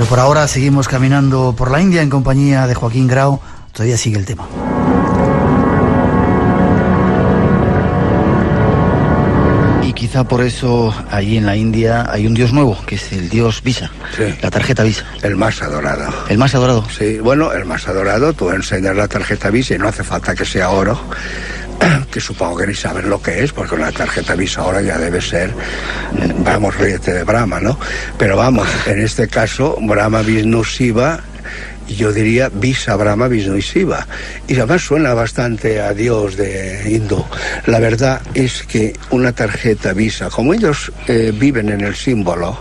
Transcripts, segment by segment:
Pero por ahora seguimos caminando por la India en compañía de Joaquín Grau. Todavía sigue el tema. Y quizá por eso allí en la India hay un dios nuevo, que es el dios Visa, sí. La tarjeta Visa. El más adorado. ¿El más adorado? Sí, bueno, el más adorado. Tú enseñas la tarjeta Visa y no hace falta que sea oro, que supongo que ni saben lo que es, porque una tarjeta Visa ahora ya debe ser, vamos, ríete de Brahma, ¿no? Pero vamos, en este caso, Brahma, Vishnu, Shiva, yo diría Visa, Brahma, Vishnu y Shiva. Y además suena bastante a Dios de hindú. La verdad es que una tarjeta Visa, como ellos viven en el símbolo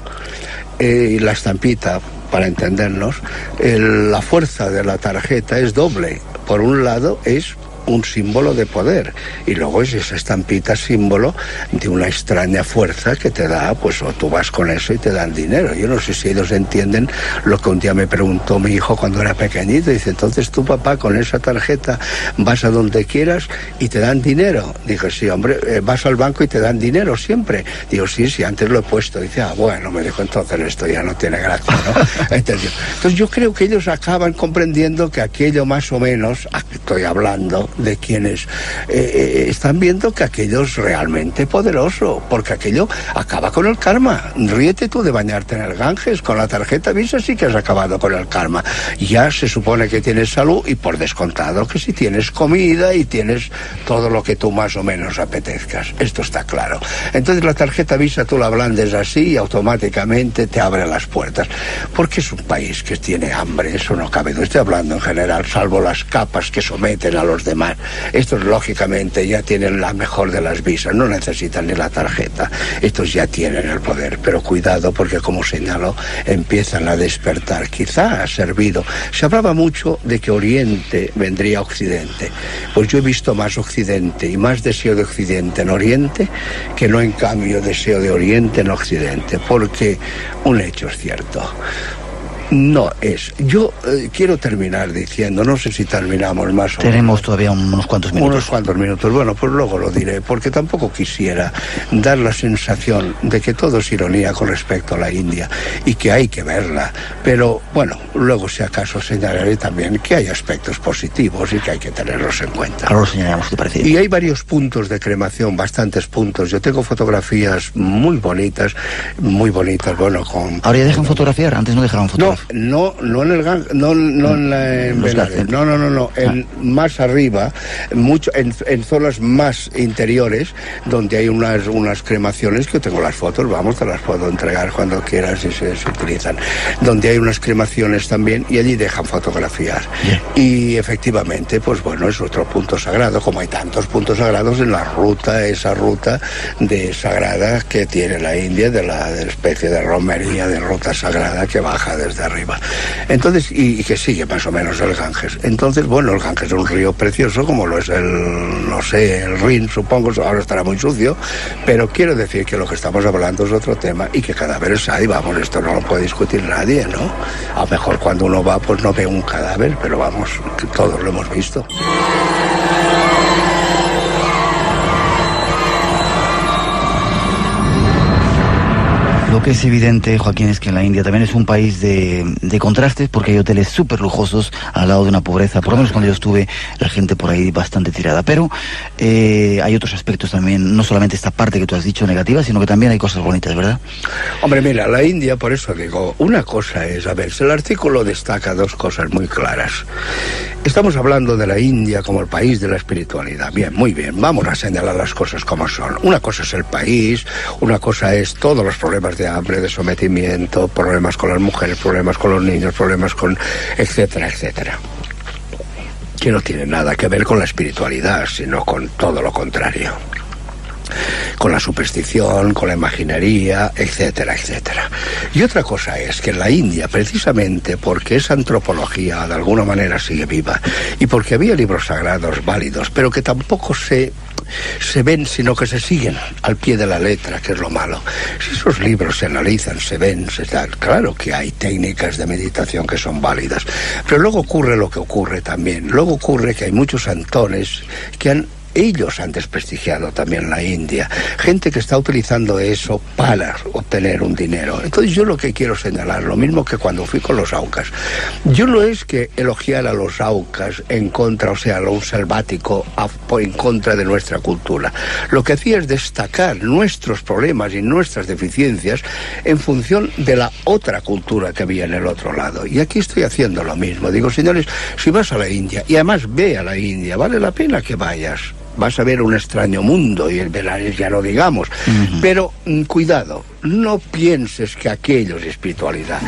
y la estampita, para entendernos, la fuerza de la tarjeta es doble. Por un lado es un símbolo de poder y luego es esa estampita símbolo de una extraña fuerza que te da, pues o tú vas con eso y te dan dinero. Yo no sé si ellos entienden lo que un día me preguntó mi hijo cuando era pequeñito. Dice, entonces tú, papá, con esa tarjeta vas a donde quieras y te dan dinero. Dije, sí, hombre, vas al banco y te dan dinero siempre. Digo, sí, antes lo he puesto. Dice, bueno, me dijo, entonces esto ya no tiene gracia, ¿no? Entonces yo creo que ellos acaban comprendiendo que aquello más o menos, estoy hablando de quienes están viendo que aquello es realmente poderoso, porque aquello acaba con el karma. Ríete tú de bañarte en el Ganges, con la tarjeta Visa sí que has acabado con el karma. Ya se supone que tienes salud y por descontado que si tienes comida y tienes todo lo que tú más o menos apetezcas. Esto está claro. Entonces la tarjeta Visa tú la ablandes así y automáticamente te abre las puertas, porque es un país que tiene hambre, eso no cabe duda. Estoy hablando en general, salvo las capas que someten a los demás. Estos lógicamente ya tienen la mejor de las visas, no necesitan ni la tarjeta, estos ya tienen el poder, pero cuidado porque como señaló, empiezan a despertar. Quizá ha servido, se hablaba mucho de que Oriente vendría a Occidente, pues yo he visto más Occidente y más deseo de Occidente en Oriente que no en cambio deseo de Oriente en Occidente, porque un hecho es cierto. No es. Yo quiero terminar diciendo, no sé si terminamos más o menos. Tenemos todavía unos cuantos minutos. Unos cuantos minutos. Bueno, pues luego lo diré, porque tampoco quisiera dar la sensación de que todo es ironía con respecto a la India y que hay que verla. Pero bueno, luego si acaso señalaré también que hay aspectos positivos y que hay que tenerlos en cuenta. Ahora lo señalamos, ¿te parece? Y hay varios puntos de cremación, bastantes puntos. Yo tengo fotografías muy bonitas, bueno, con... Ahora ya dejan fotografiar, antes no dejaron fotografiar. No en el no en Benares, no, más arriba, mucho en zonas más interiores donde hay unas cremaciones que yo tengo las fotos, vamos, te las puedo entregar cuando quieras si se utilizan, donde hay unas cremaciones también y allí dejan fotografiar. Yeah. Y efectivamente, pues bueno, es otro punto sagrado, como hay tantos puntos sagrados en la ruta, esa ruta de sagrada que tiene la India, de la especie de romería de ruta sagrada que baja desde arriba. Entonces, y que sigue más o menos el Ganges. Entonces, bueno, el Ganges es un río precioso, como lo es el Rin, supongo, ahora estará muy sucio, pero quiero decir que lo que estamos hablando es otro tema y que cadáveres hay, vamos, esto no lo puede discutir nadie, ¿no? A lo mejor cuando uno va, pues no ve un cadáver, pero vamos, que todos lo hemos visto. Lo que es evidente, Joaquín, es que en la India también es un país de contrastes, porque hay hoteles súper lujosos al lado de una pobreza. Por lo menos cuando yo estuve, la gente por ahí bastante tirada. Pero hay otros aspectos también, no solamente esta parte que tú has dicho negativa, sino que también hay cosas bonitas, ¿verdad? Hombre, mira, la India, por eso digo, una cosa es, a ver, el artículo destaca dos cosas muy claras. Estamos hablando de la India como el país de la espiritualidad. Bien, muy bien, vamos a señalar las cosas como son. Una cosa es el país, una cosa es todos los problemas de hambre, de sometimiento, problemas con las mujeres, problemas con los niños, problemas con... etcétera, etcétera. Que no tiene nada que ver con la espiritualidad, sino con todo lo contrario. Con la superstición, con la imaginería, etcétera, etcétera. Y otra cosa es que en la India, precisamente porque esa antropología de alguna manera sigue viva y porque había libros sagrados válidos, pero que tampoco se ven, sino que se siguen al pie de la letra, que es lo malo. Si esos libros se analizan, se ven, claro que hay técnicas de meditación que son válidas, pero luego ocurre lo que ocurre también. Luego ocurre que hay muchos santones que ellos han desprestigiado también la India. Gente que está utilizando eso obtener un dinero. Entonces yo lo que quiero señalar, lo mismo que cuando fui con los aucas, yo no es que elogiar a los aucas en contra, o sea, un selvático en contra de nuestra cultura. Lo que hacía es destacar nuestros problemas y nuestras deficiencias en función de la otra cultura que había en el otro lado. Y aquí estoy haciendo lo mismo. Digo, señores, si vas a la India, y además ve a la India, vale la pena que vayas. Vas a ver un extraño mundo, y el Benares ya no digamos. Pero cuidado, no pienses que aquello es espiritualidad.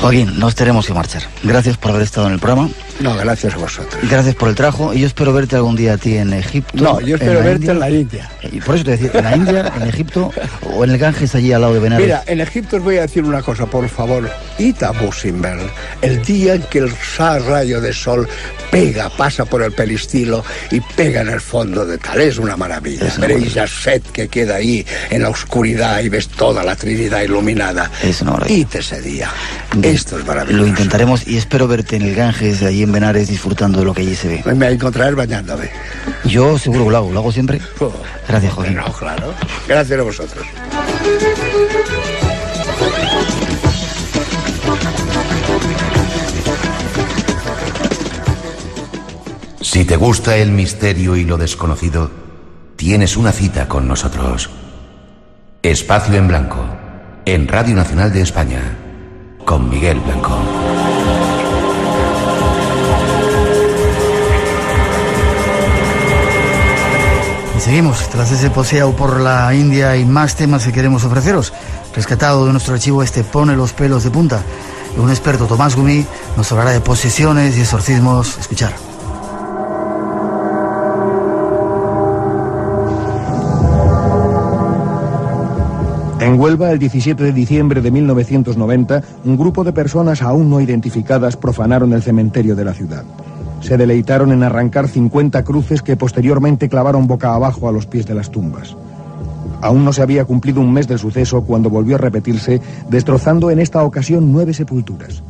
Joaquín, nos tenemos que marchar. Gracias por haber estado en el programa. No, gracias a vosotros. Gracias por el trabajo, y yo espero verte algún día a ti en Egipto. No, yo espero verte en la India. Y por eso te decía, en la India, en Egipto, o en el Ganges, allí al lado de Benares. Mira, en Egipto os voy a decir una cosa, por favor. Id a Busimbel, el día en que el rayo de sol pasa por el peristilo y pega en el fondo de tal. Es una maravilla. Veréis la sed que queda ahí en la oscuridad y ves toda la Trinidad iluminada. Es una maravilla. Id ese día. Esto es maravilloso. Lo intentaremos, y espero verte en el Ganges, allí en Benares, disfrutando de lo que allí se ve. Me encontrarás bañándome. Yo seguro que lo hago siempre. Gracias, Joaquín. Bueno, claro. Gracias a vosotros. Si te gusta el misterio y lo desconocido, tienes una cita con nosotros. Espacio en Blanco, en Radio Nacional de España, con Miguel Blanco. Y seguimos, tras ese paseo por la India y más temas que queremos ofreceros. Rescatado de nuestro archivo pone los pelos de punta. Un experto, Tomás Gumí, nos hablará de posesiones y exorcismos. Escuchar. En Huelva, el 17 de diciembre de 1990, un grupo de personas aún no identificadas profanaron el cementerio de la ciudad. Se deleitaron en arrancar 50 cruces que posteriormente clavaron boca abajo a los pies de las tumbas. Aún no se había cumplido un mes del suceso cuando volvió a repetirse, destrozando en esta ocasión 9 sepulturas.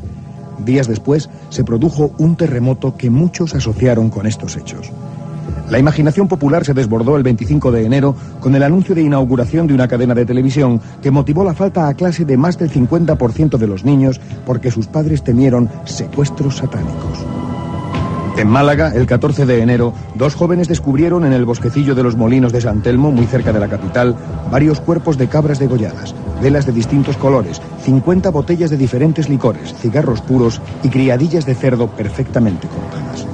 Días después, se produjo un terremoto que muchos asociaron con estos hechos. La imaginación popular se desbordó el 25 de enero con el anuncio de inauguración de una cadena de televisión que motivó la falta a clase de más del 50% de los niños porque sus padres temieron secuestros satánicos. En Málaga, el 14 de enero, 2 jóvenes descubrieron en el bosquecillo de los Molinos de San Telmo, muy cerca de la capital, varios cuerpos de cabras degolladas, velas de distintos colores, 50 botellas de diferentes licores, cigarros puros y criadillas de cerdo perfectamente cortadas.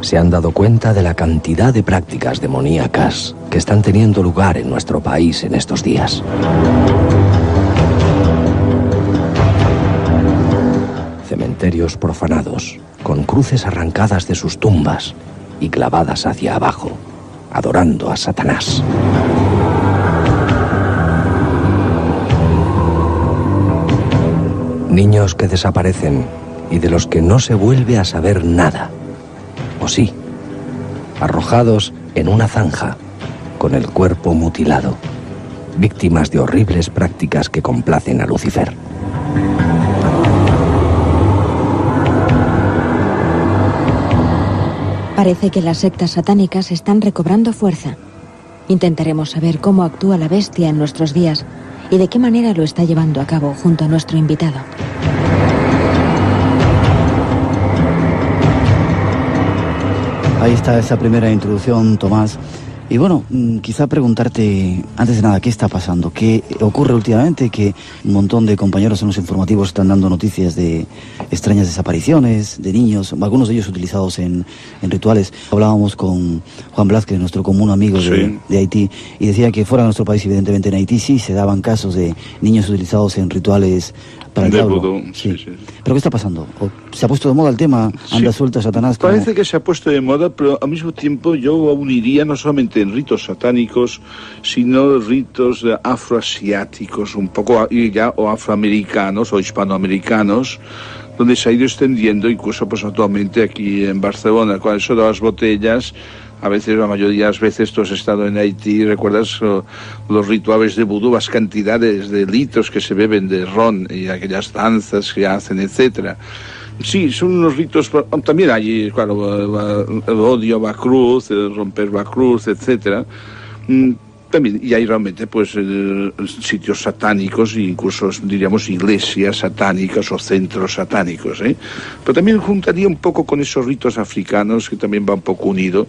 Se han dado cuenta de la cantidad de prácticas demoníacas que están teniendo lugar en nuestro país en estos días. Cementerios profanados, con cruces arrancadas de sus tumbas y clavadas hacia abajo, adorando a Satanás. Niños que desaparecen y de los que no se vuelve a saber nada. O sí, arrojados en una zanja, con el cuerpo mutilado, víctimas de horribles prácticas que complacen a Lucifer. Parece que las sectas satánicas están recobrando fuerza. Intentaremos saber cómo actúa la bestia en nuestros días y de qué manera lo está llevando a cabo junto a nuestro invitado. Ahí está esa primera introducción, Tomás. Y bueno, quizá preguntarte, antes de nada, ¿qué está pasando? ¿Qué ocurre últimamente? Que un montón de compañeros en los informativos están dando noticias de extrañas desapariciones de niños, algunos de ellos utilizados en rituales. Hablábamos con Juan Blázquez, nuestro común amigo de Haití, y decía que fuera de nuestro país, evidentemente en Haití sí se daban casos de niños utilizados en rituales para el diablo. Sí. ¿Pero qué está pasando? ¿Se ha puesto de moda el tema? ¿Anda suelto Satanás? Parece que se ha puesto de moda, pero al mismo tiempo yo uniría no solamente en ritos satánicos, sino ritos afroasiáticos, un poco o afroamericanos o hispanoamericanos, donde se ha ido extendiendo, incluso pues actualmente aquí en Barcelona, con eso de las botellas, A veces, la mayoría de las veces, tú has estado en Haití, recuerdas los rituales de vudú, las cantidades de litros que se beben de ron y aquellas danzas que hacen, etcétera. Sí, son unos ritos, también hay, claro, el odio a la cruz, el romper la cruz, etcétera. También, y hay realmente pues sitios satánicos e incluso diríamos iglesias satánicas o centros satánicos, ¿eh? Pero también juntaría un poco con esos ritos africanos que también va un poco unido,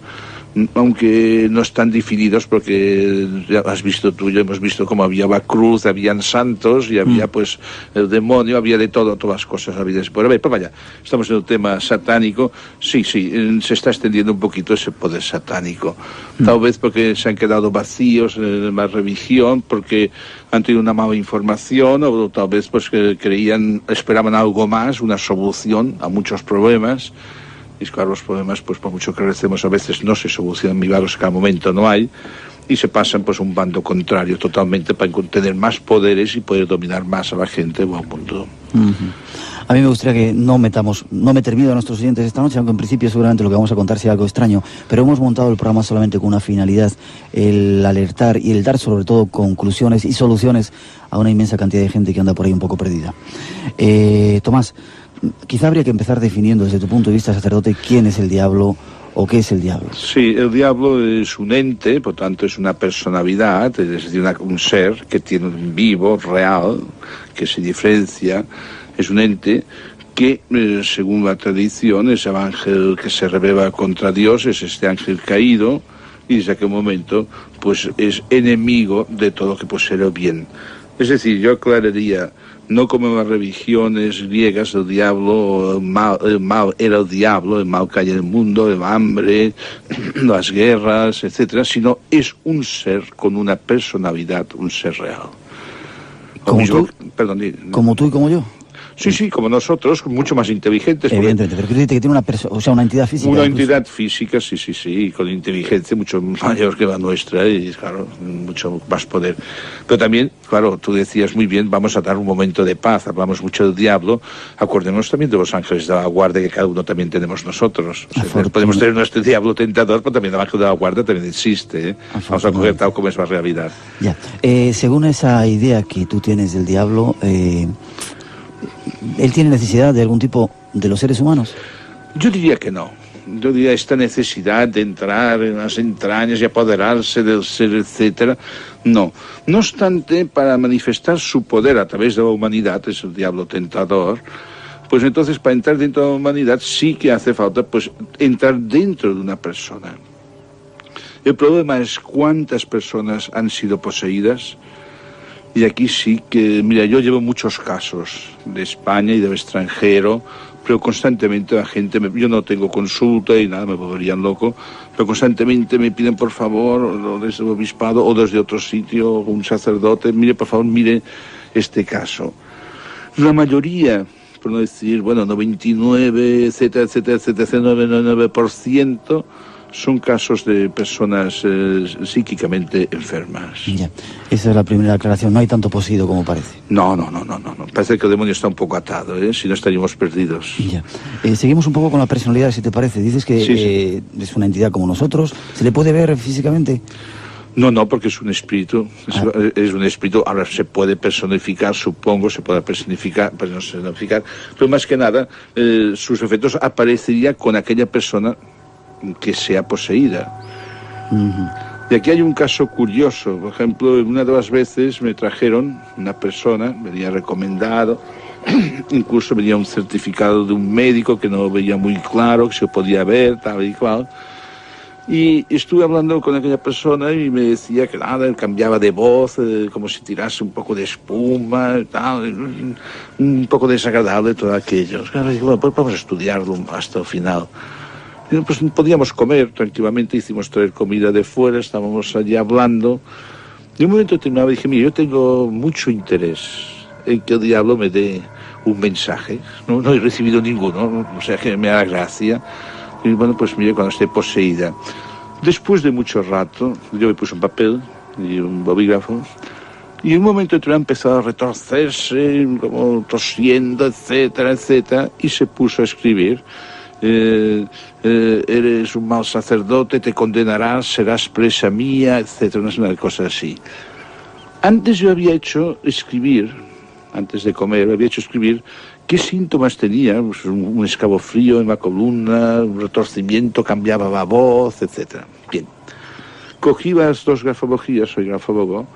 aunque no están definidos porque ya has visto tú, ya hemos visto cómo había la cruz, habían santos y había pues el demonio, había de todo, todas las cosas habidas por haber. Pero vaya, estamos en un tema satánico, sí, se está extendiendo un poquito ese poder satánico, tal vez porque se han quedado vacíos en la religión, porque han tenido una mala información, o tal vez pues que esperaban algo más, una solución a muchos problemas. Y claro, los problemas, pues por mucho que recemos, a veces no se solucionan, milagros que al momento no hay, y se pasan pues un bando contrario totalmente para tener más poderes y poder dominar más a la gente o al mundo. A mí me gustaría que no meter miedo a nuestros oyentes esta noche, aunque en principio seguramente lo que vamos a contar sea algo extraño, pero hemos montado el programa solamente con una finalidad, el alertar y el dar sobre todo conclusiones y soluciones a una inmensa cantidad de gente que anda por ahí un poco perdida. Tomás, quizá habría que empezar definiendo desde tu punto de vista, sacerdote, quién es el diablo o qué es el diablo. Sí, el diablo es un ente, por tanto es una personalidad, es decir, un ser que tiene un vivo, real, que se diferencia, es un ente que, según la tradición, es el ángel que se rebela contra Dios, es este ángel caído, y desde aquel momento pues es enemigo de todo lo que puede ser el bien. Es decir, yo aclararía, no como en las religiones griegas, el diablo, el mal era el diablo, el mal que hay en el mundo, el hambre, las guerras, etcétera, sino es un ser con una personalidad, un ser real. Como tú y como yo. Sí, como nosotros, mucho más inteligentes. Evidentemente, pero quiere decir que tiene una entidad física. Una entidad física, sí, con inteligencia mucho mayor que la nuestra y, claro, mucho más poder. Pero también, claro, tú decías muy bien, vamos a dar un momento de paz, hablamos mucho del diablo, acordémonos también de los ángeles de la guardia que cada uno también tenemos nosotros. O sea, podemos tener nuestro diablo tentador, pero también el ángel de la guardia también existe, ¿eh? Vamos a coger tal como es la realidad. Ya, según esa idea que tú tienes del diablo, ¿él tiene necesidad de algún tipo de los seres humanos? Yo diría que no. Yo diría esta necesidad de entrar en las entrañas y apoderarse del ser, etcétera. No. No obstante, para manifestar su poder a través de la humanidad, es el diablo tentador, pues entonces para entrar dentro de la humanidad sí que hace falta pues entrar dentro de una persona. El problema es cuántas personas han sido poseídas. Y aquí sí que, mira, yo llevo muchos casos de España y del extranjero, pero constantemente la gente, yo no tengo consulta y nada, me volverían loco, pero constantemente me piden por favor, o desde el obispado o desde otro sitio, o un sacerdote, mire, por favor, mire este caso. La mayoría, por no decir, 99, etcétera, 99%, son casos de personas psíquicamente enfermas. Ya, esa es la primera aclaración. No hay tanto poseído como parece. No. Parece que el demonio está un poco atado, ¿eh? Si no estaríamos perdidos. Ya. Seguimos un poco con la personalidad, si te parece. Dices que sí. Es una entidad como nosotros. ¿Se le puede ver físicamente? No, porque es un espíritu. Es un espíritu. Ahora se puede personificar, supongo, pero más que nada, sus efectos aparecerían con aquella persona que sea poseída. Y aquí hay un caso curioso. Por ejemplo, una de las veces me trajeron una persona, venía recomendado, incluso venía un certificado de un médico que no veía muy claro, que se podía ver, tal y cual. Y estuve hablando con aquella persona y me decía que nada, él cambiaba de voz, como si tirase un poco de espuma, tal, un poco desagradable todo aquello. Claro, y bueno, pues vamos a estudiarlo hasta el final. Y pues podíamos comer tranquilamente, hicimos traer comida de fuera, estábamos allí hablando. Y en un momento determinado dije, mira, yo tengo mucho interés en que el diablo me dé un mensaje. No he recibido ninguno, o sea que me haga gracia. Y bueno, pues mire, cuando esté poseída. Después de mucho rato, yo me puse un papel y un bolígrafo, y en un momento determinado empezó a retorcerse, como tosiendo, etcétera, y se puso a escribir. eres un mal sacerdote, te condenarás, serás presa mía, etcétera, una cosa así. Antes yo había hecho escribir, antes de comer, había hecho escribir qué síntomas tenía, pues un escalofrío en la columna, un retorcimiento, cambiaba la voz, etcétera. Bien, cogí las dos grafologías, soy grafólogo,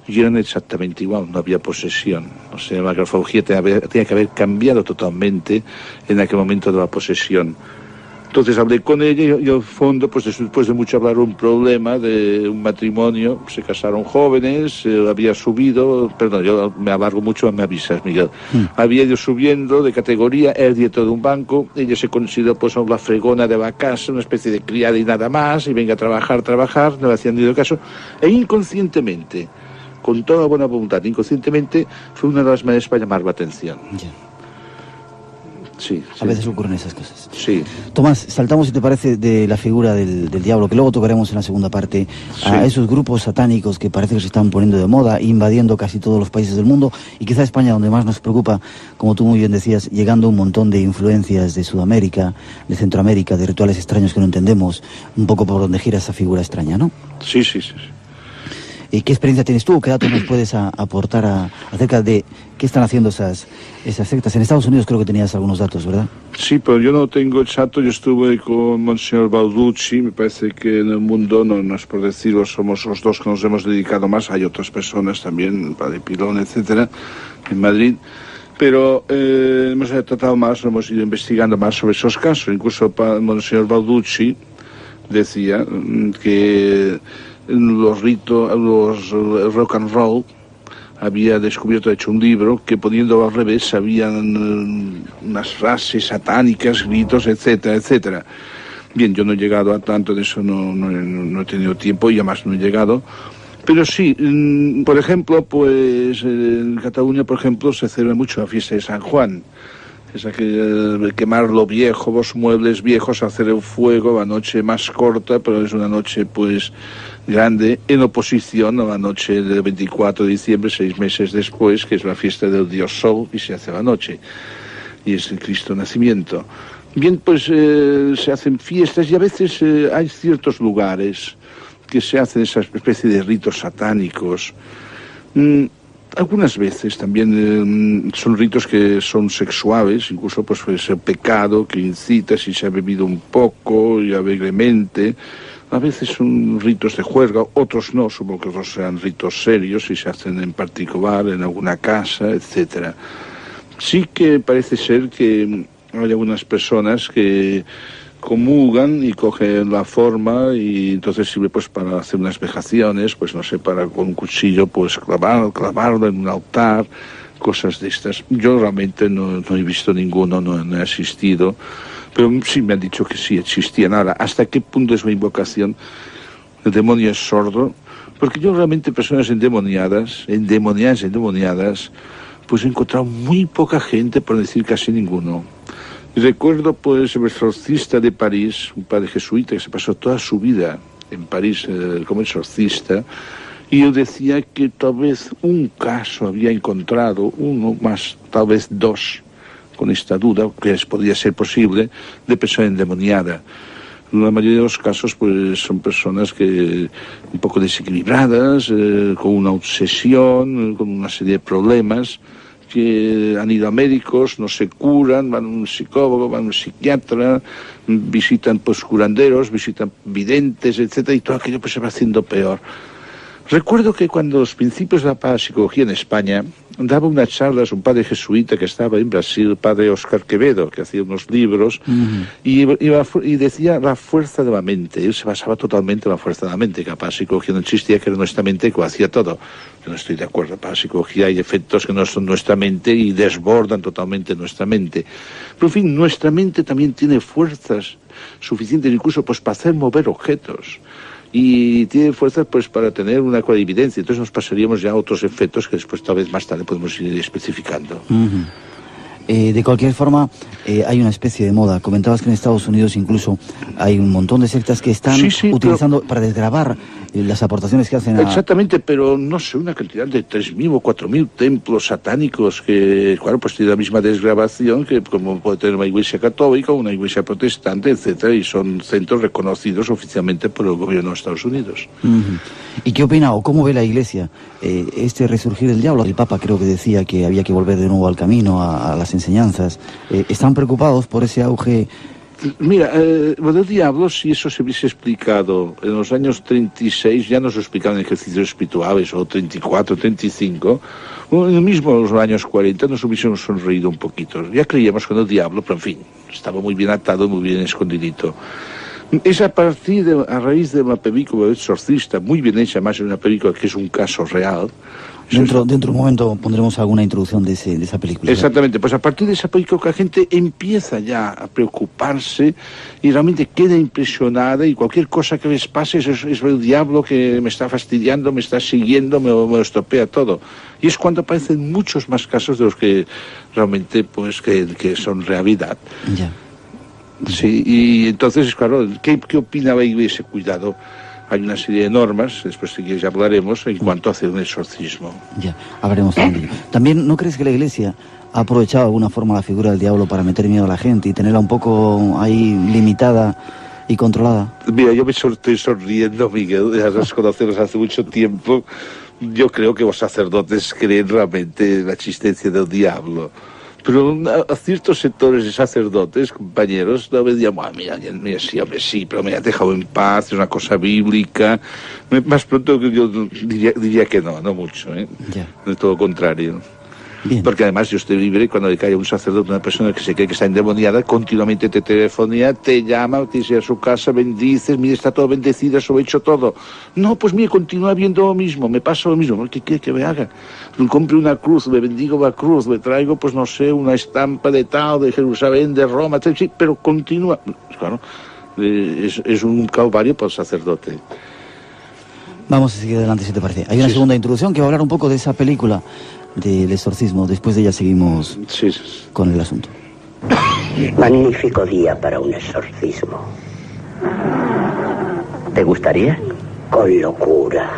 y eran exactamente igual, no había posesión. O sea, la grafología tenía que haber cambiado totalmente en aquel momento de la posesión. Entonces hablé con ella y al fondo, pues después de mucho hablar un problema de un matrimonio, se casaron jóvenes, había subido, perdón, yo me alargo mucho, me avisas, Miguel, había ido subiendo de categoría, era director de un banco, ella se consideró pues la fregona de la casa, una especie de criada y nada más, y venga a trabajar, no le hacían ni caso, e inconscientemente, con toda buena voluntad, inconscientemente, fue una de las maneras para llamar la atención. Ya. Sí, A veces ocurren esas cosas. Sí. Tomás, saltamos, si te parece, de la figura del diablo, que luego tocaremos en la segunda parte, a esos grupos satánicos que parece que se están poniendo de moda, invadiendo casi todos los países del mundo, y quizá España, donde más nos preocupa, como tú muy bien decías, llegando un montón de influencias de Sudamérica, de Centroamérica, de rituales extraños que no entendemos, un poco por donde gira esa figura extraña, ¿no? Sí. ¿Y qué experiencia tienes tú? ¿Qué datos nos puedes aportar acerca de qué están haciendo esas sectas? En Estados Unidos creo que tenías algunos datos, ¿verdad? Sí, pero yo no tengo exacto. Yo estuve con Monseñor Balducci. Me parece que en el mundo, no es por decirlo, somos los dos que nos hemos dedicado más. Hay otras personas también, Padre Pilón, etcétera, en Madrid. Pero hemos tratado más, hemos ido investigando más sobre esos casos. Incluso Monseñor Balducci decía que los ritos, el rock and roll, había descubierto, hecho un libro que poniéndolo al revés habían unas frases satánicas, gritos, etcétera, etcétera. Bien, yo no he llegado a tanto de eso, no he tenido tiempo y además no he llegado. Pero sí, por ejemplo, pues en Cataluña, por ejemplo, se celebra mucho la fiesta de San Juan. Esa que quemar lo viejo, los muebles viejos, hacer el fuego, la noche más corta, pero es una noche pues grande, en oposición a la noche del 24 de diciembre, 6 meses después, que es la fiesta del Dios Sol, y se hace la noche, y es el Cristo Nacimiento. Bien, pues se hacen fiestas y a veces hay ciertos lugares que se hacen esa especie de ritos satánicos. Algunas veces también son ritos que son sexuales, incluso pues puede ser pecado que incita si se ha bebido un poco y alegremente. A veces son ritos de juerga, otros no, supongo que otros sean ritos serios y se hacen en particular en alguna casa, etcétera. Sí que parece ser que hay algunas personas que comulgan y cogen la forma y entonces sirve pues para hacer unas vejaciones, pues no sé, para con un cuchillo pues clavarlo en un altar, cosas de estas. Yo realmente no he visto ninguno, no he asistido, pero sí me han dicho que sí existían. Ahora, ¿hasta qué punto es la invocación? El demonio es sordo, porque yo realmente personas endemoniadas, pues he encontrado muy poca gente, por decir casi ninguno. Y recuerdo pues el exorcista de París, un padre jesuita que se pasó toda su vida en París como exorcista, y él decía que tal vez un caso había encontrado, uno más, tal vez dos, con esta duda, que podría ser posible, de persona endemoniada. La mayoría de los casos pues son personas que un poco desequilibradas, con una obsesión, con una serie de problemas, que han ido a médicos, no se curan, van a un psicólogo, van a un psiquiatra, visitan pues curanderos, visitan videntes, etcétera, y todo aquello pues se va haciendo peor. Recuerdo que cuando los principios de la parapsicología en España, daba unas charlas un padre jesuita que estaba en Brasil, el padre Oscar Quevedo, que hacía unos libros, y decía la fuerza de la mente. Él se basaba totalmente en la fuerza de la mente, que la parapsicología no existía, que era nuestra mente que lo hacía todo. Yo no estoy de acuerdo, en la parapsicología hay efectos que no son nuestra mente y desbordan totalmente nuestra mente. Pero en fin, nuestra mente también tiene fuerzas suficientes incluso pues para hacer mover objetos. Y tiene fuerzas pues para tener una clarividencia. Entonces nos pasaríamos ya a otros efectos que después tal vez más tarde podemos ir especificando. De cualquier forma, hay una especie de moda. Comentabas que en Estados Unidos incluso hay un montón de sectas que están utilizando para desgravar las aportaciones que hacen a... Exactamente, pero no sé, una cantidad de 3.000 o 4.000 templos satánicos que, claro, pues tiene la misma desgrabación que como puede tener una iglesia católica, una iglesia protestante, etcétera, y son centros reconocidos oficialmente por el gobierno de Estados Unidos. ¿Y qué opina o cómo ve la Iglesia este resurgir del diablo? El Papa creo que decía que había que volver de nuevo al camino, a las enseñanzas. ¿Están preocupados por ese auge? Mira, lo del diablo, si eso se hubiese explicado en los años 36, ya nos lo explicaban en ejercicios espirituales, o 34, 35, o mismo en los años 40 nos hubiésemos sonreído un poquito. Ya creíamos con el diablo, pero en fin, estaba muy bien atado, muy bien escondidito. Es a raíz de una película de exorcista, muy bien hecha, más en una película que es un caso real. Dentro de un momento pondremos alguna introducción de esa película. Exactamente, pues a partir de esa película la gente empieza ya a preocuparse y realmente queda impresionada, y cualquier cosa que les pase es el diablo que me está fastidiando, me está siguiendo, me lo estropea todo. Y es cuando aparecen muchos más casos de los que realmente pues que son realidad. Ya. Sí, y entonces, claro, ¿qué opina la Iglesia? Cuidado. Hay una serie de normas, después si quieres ya hablaremos, en cuanto a hacer un exorcismo. Ya, hablaremos también de ello. ¿También no crees que la Iglesia ha aprovechado de alguna forma la figura del diablo para meter miedo a la gente y tenerla un poco ahí limitada y controlada? Mira, yo me estoy sonriendo, Miguel, ya nos conocemos hace mucho tiempo. Yo creo que los sacerdotes creen realmente en la existencia del diablo. Pero a ciertos sectores de sacerdotes, compañeros, no me decían, mira, sí, hombre, sí, pero me ha dejado en paz, es una cosa bíblica. Más pronto yo diría que no mucho, ¿eh? Ya. De todo lo contrario. Bien. Porque además Dios te libre cuando le cae a un sacerdote, una persona que se cree que está endemoniada, continuamente te telefonea, te llama, te dice a su casa, bendices, mire, está todo bendecido, eso he hecho todo. No, pues mire, continúa viendo lo mismo, me pasa lo mismo. ¿Qué quiere que me haga? Me compre una cruz, me bendigo la cruz, me traigo, pues no sé, una estampa de tal, de Jerusalén, de Roma, tal, sí, pero continúa. Claro, es un calvario para el sacerdote. Vamos a seguir adelante si te parece. Hay una segunda introducción que va a hablar un poco de esa película del exorcismo. Después de ella seguimos con el asunto. Magnífico día para un exorcismo. ¿Te gustaría? Con locura.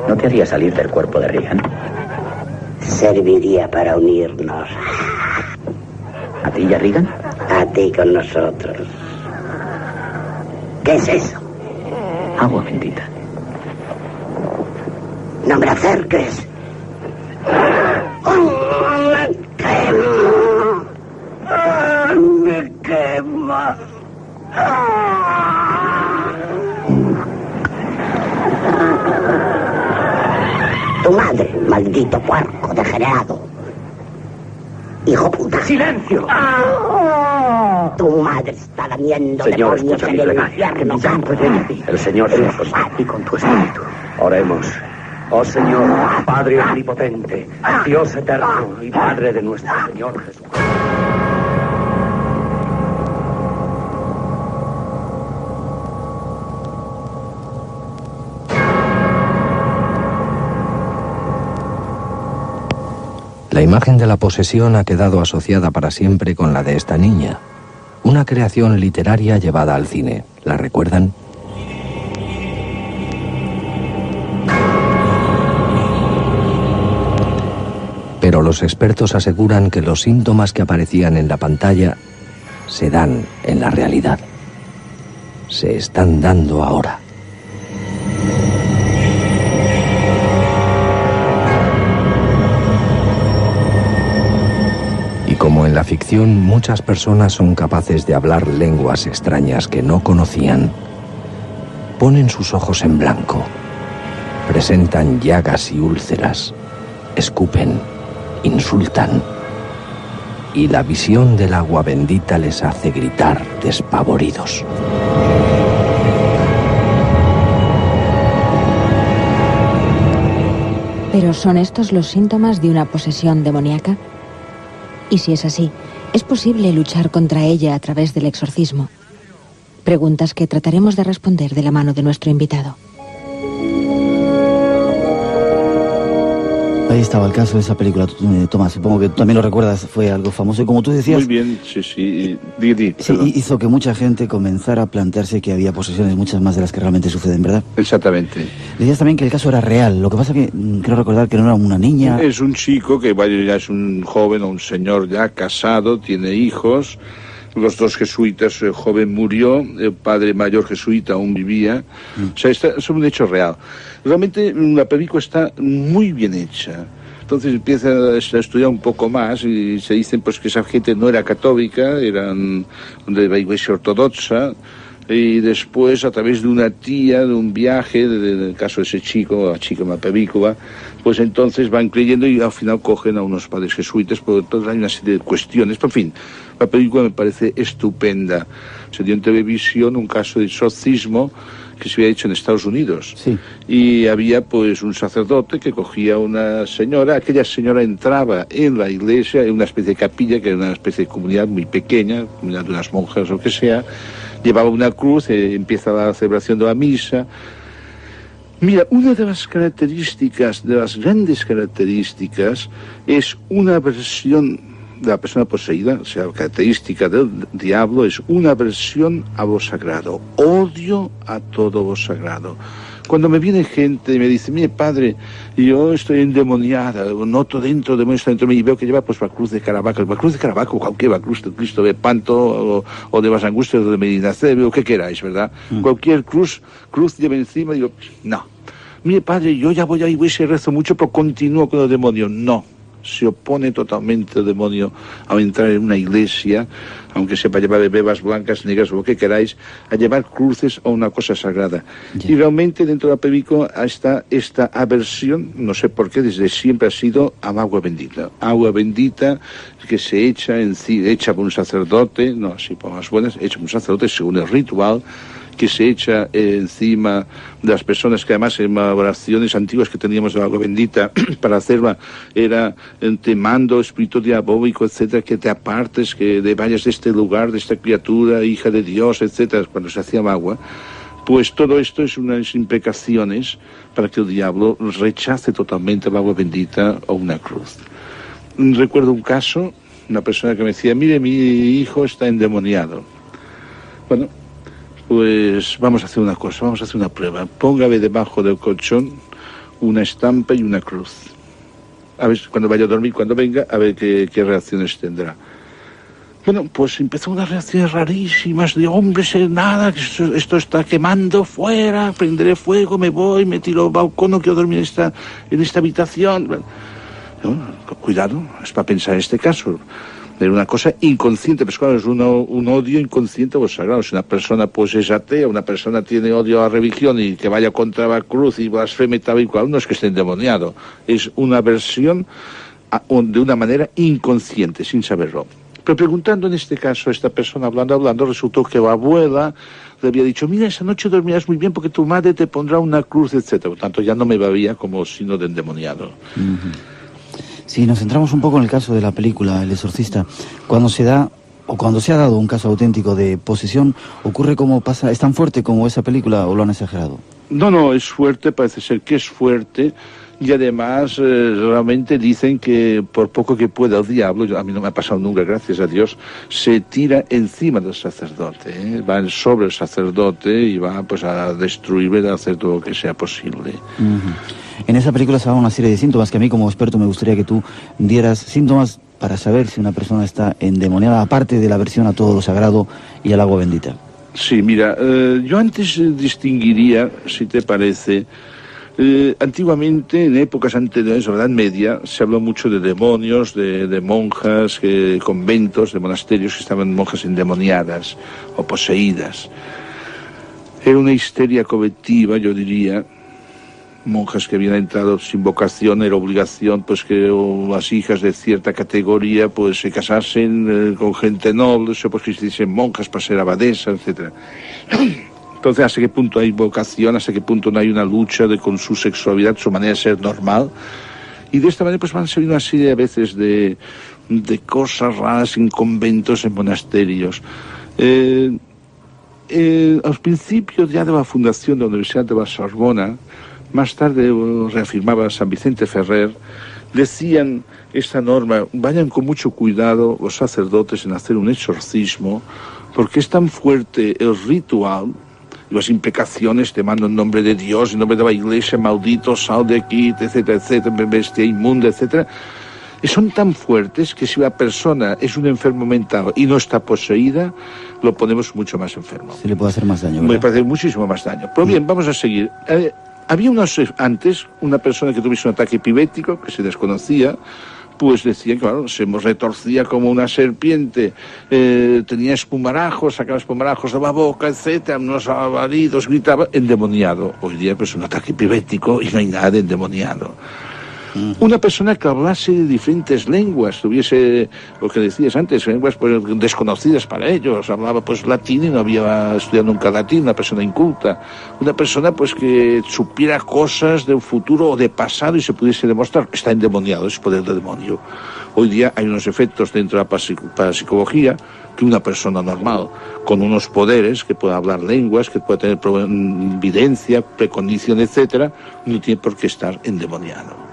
¿No te haría salir del cuerpo de Regan? Serviría para unirnos. ¿A ti y a Regan? A ti con nosotros. ¿Qué es eso? Agua bendita. No me acerques. Me quema. Tu madre, maldito puerco degenerado. Hijo puta. ¡Silencio! Tu madre está lamiendo Señor, demonios escucha en mi el plegaria, que infierno. mi llanto llegue a ti. El Señor sea contigo y con tu espíritu. Oremos. Oh Señor, Padre omnipotente, Dios eterno y Padre de nuestro Señor Jesucristo. La imagen de la posesión ha quedado asociada para siempre con la de esta niña. Una creación literaria llevada al cine. ¿La recuerdan? Pero los expertos aseguran que los síntomas que aparecían en la pantalla se dan en la realidad. Se están dando ahora. Y como en la ficción muchas personas son capaces de hablar lenguas extrañas que no conocían, ponen sus ojos en blanco, presentan llagas y úlceras, escupen, insultan, y la visión del agua bendita les hace gritar despavoridos. ¿Pero son estos los síntomas de una posesión demoníaca? Y si es así, ¿es posible luchar contra ella a través del exorcismo? Preguntas que trataremos de responder de la mano de nuestro invitado. Ahí estaba el caso de esa película, Tomás, supongo que tú también lo recuerdas, fue algo famoso y como tú decías... Muy bien, sí. Sí, hizo que mucha gente comenzara a plantearse que había posesiones, muchas más de las que realmente suceden, ¿verdad? Exactamente. Decías también que el caso era real, lo que pasa que creo recordar que no era una niña... Es un chico que ya es un joven o un señor ya casado, tiene hijos, los dos jesuitas, el joven murió, el padre mayor jesuita aún vivía, o sea, es un hecho real. Realmente la película está muy bien hecha. Entonces empieza a estudiar un poco más y se dicen pues que esa gente no era católica, eran de la iglesia ortodoxa, y después a través de una tía, de un viaje, del caso de ese chico, la chica en la película, pues entonces van creyendo y al final cogen a unos padres jesuitas, por entonces hay una serie de cuestiones, pero en fin, la película me parece estupenda. Se dio en televisión un caso de exorcismo que se había hecho en Estados Unidos. Sí. Y había pues un sacerdote que cogía a una señora, aquella señora entraba en la iglesia, en una especie de capilla, que era una especie de comunidad muy pequeña, comunidad de unas monjas o lo que sea, llevaba una cruz, empieza la celebración de la misa. Mira, una de las características, de las grandes características, es una versión de la persona poseída, o sea, la característica del diablo es una aversión a lo sagrado, odio a todo lo sagrado. Cuando me viene gente y me dice, mire padre, yo estoy endemoniada, noto dentro de mí, está dentro de mí, y veo que lleva pues la cruz de Caravaca, cualquier cruz de Cristo de Panto, o de las Angustias de Medina Cebe, o que queráis, ¿verdad? Cualquier cruz lleva encima, digo, no. Mire padre, yo ya voy a iglesia y rezo mucho, pero continúo con el demonio. No. Se opone totalmente el demonio a entrar en una iglesia, aunque sepa llevar bebas blancas, negras o lo que queráis, a llevar cruces a una cosa sagrada. Y realmente dentro de la película está esta aversión, no sé por qué, desde siempre ha sido al agua bendita. Agua bendita que se echa por un sacerdote, no así por las buenas, hecha por un sacerdote según el ritual, que se echa encima de las personas, que además en las oraciones antiguas que teníamos de agua bendita, para hacerla era te mando, espíritu diabólico, etcétera, que te apartes, que vayas de este lugar, de esta criatura, hija de Dios, etcétera, cuando se hacía agua. Pues todo esto es unas imprecaciones para que el diablo rechace totalmente el agua bendita o una cruz. Recuerdo un caso, una persona que me decía, mire, mi hijo está endemoniado. Bueno, pues vamos a hacer una cosa, vamos a hacer una prueba. Póngale debajo del colchón una estampa y una cruz. A ver, cuando vaya a dormir, cuando venga, a ver qué reacciones tendrá. Bueno, pues empezó unas reacciones rarísimas de hombre, nada, que esto está quemando, fuera, prenderé fuego, me voy, me tiro al balcón, no quiero dormir en esta habitación. Bueno, cuidado, es para pensar en este caso. Era una cosa inconsciente, pues claro, es un odio inconsciente o sagrado. Si una persona pues es atea, una persona tiene odio a la religión y que vaya contra la cruz y blasfeme tal y cual, no es que esté endemoniado, es una aversión de una manera inconsciente, sin saberlo. Pero preguntando en este caso a esta persona, hablando, resultó que la abuela le había dicho, mira, esa noche dormirás muy bien porque tu madre te pondrá una cruz, etc. Por tanto, ya no me valía como signo de endemoniado. Si nos centramos un poco en el caso de la película El Exorcista, cuando se ha dado un caso auténtico de posesión, ¿ocurre como pasa? ¿Es tan fuerte como esa película o lo han exagerado? No, es fuerte, parece ser que es fuerte, y además realmente dicen que por poco que pueda el diablo, a mí no me ha pasado nunca, gracias a Dios, se tira encima del sacerdote, va sobre el sacerdote y va pues a destruirle, a hacer todo lo que sea posible. En esa película se daba una serie de síntomas que a mí como experto me gustaría que tú dieras síntomas para saber si una persona está endemoniada, aparte de la aversión a todo lo sagrado y al agua bendita. Sí, mira, yo antes distinguiría, si te parece, antiguamente, en épocas anteriores, a la Edad Media, se habló mucho de demonios, de monjas, conventos, de monasterios que estaban monjas endemoniadas o poseídas. Era una histeria colectiva, yo diría, monjas que habían entrado sin vocación, era obligación pues que las hijas de cierta categoría pues se casasen con gente noble, pues que se dicen monjas para ser abadesas, etcétera. Entonces, ¿hasta qué punto hay vocación? ¿Hasta qué punto no hay una lucha con su sexualidad, su manera de ser normal? Y de esta manera pues van a salir una serie a veces de cosas raras en conventos, en monasterios. A los principios ya de la fundación de la Universidad de la Sorbona, más tarde reafirmaba San Vicente Ferrer, decían esta norma, vayan con mucho cuidado los sacerdotes en hacer un exorcismo, porque es tan fuerte el ritual, las imprecaciones, te mando en nombre de Dios, en nombre de la iglesia, maldito, sal de aquí, etcétera, etcétera, bestia inmunda, etcétera, son tan fuertes que si la persona es un enfermo mental y no está poseída, lo ponemos mucho más enfermo. Se le puede hacer más daño, Me ¿verdad? parece muchísimo más daño. Pero bien, vamos a seguir. Había antes una persona que tuviese un ataque epiléptico, que se desconocía, pues decía que, claro, se retorcía como una serpiente, tenía espumarajos, sacaba espumarajos de la boca, etcétera, unos alaridos, gritaba, endemoniado. Hoy día, pues, un ataque epiléptico y no hay nada de endemoniado. Una persona que hablase de diferentes lenguas, tuviese, lo que decías antes, lenguas pues, desconocidas para ellos, hablaba pues latín y no había estudiado nunca latín, una persona inculta, una persona pues que supiera cosas del futuro o de pasado y se pudiese demostrar, está endemoniado, es poder del demonio. Hoy día hay unos efectos dentro de la parapsicología que una persona normal, con unos poderes, que pueda hablar lenguas, que pueda tener evidencia, precondición, etcétera, no tiene por qué estar endemoniado.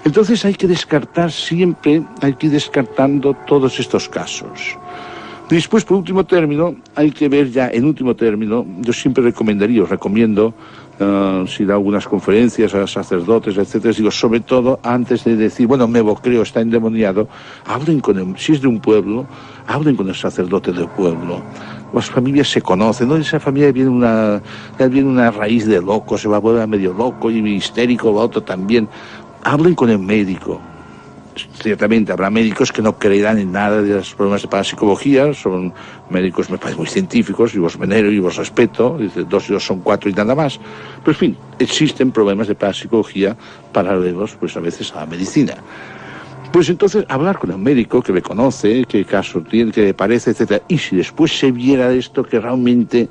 Entonces hay que descartar siempre, hay que ir descartando todos estos casos. Después, por último término, hay que ver ya, en último término, yo siempre recomiendo, si da algunas conferencias a sacerdotes, etcétera, digo, sobre todo, antes de decir, bueno, me lo creo, está endemoniado, hablen con él, si es de un pueblo, hablen con el sacerdote del pueblo. Las familias se conocen, ¿no? Esa familia viene una raíz de loco, se va a volver medio loco y histérico, lo otro también. Hablen con el médico. Ciertamente habrá médicos que no creerán en nada de los problemas de parapsicología, son médicos, me parece, muy científicos, y los venero y los respeto, dice, 2 y 2 son 4 y nada más. Pero en fin, existen problemas de parapsicología paralelos, pues a veces a la medicina. Pues entonces hablar con el médico que le conoce, qué caso tiene, qué le parece, etcétera. Y si después se viera esto que realmente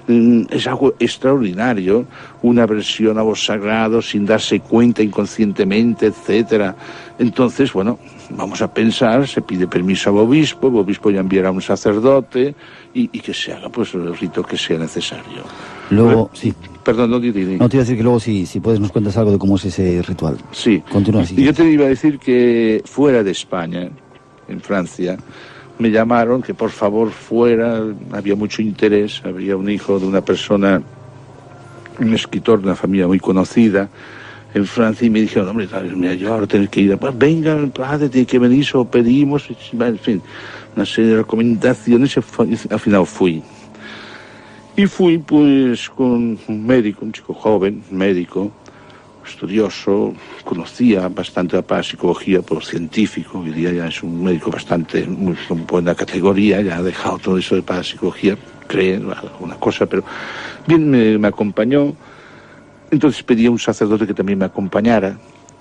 es algo extraordinario, una aversión a los sagrados sin darse cuenta inconscientemente, etcétera. Entonces, bueno, vamos a pensar, se pide permiso al obispo ya enviará a un sacerdote y que se haga pues el rito que sea necesario. Luego, sí. Perdón, no, No, te iba a decir que luego si puedes nos cuentas algo de cómo es ese ritual. Sí. Continúa así. Y yo te iba a decir que fuera de España, en Francia, me llamaron que por favor fuera, había mucho interés, había un hijo de una persona, un escritor de una familia muy conocida en Francia, y me dijeron, hombre, mira, yo ahora tengo que ir, pues venga, el padre tiene que venir, se lo pedimos, en fin, una serie de recomendaciones, y al final fui. Y fui pues con un médico, un chico joven, médico, estudioso, conocía bastante la parapsicología por científico, hoy día ya es un médico bastante, muy buena categoría, ya ha dejado todo eso de parapsicología, cree alguna cosa, pero bien me acompañó. Entonces pedí a un sacerdote que también me acompañara,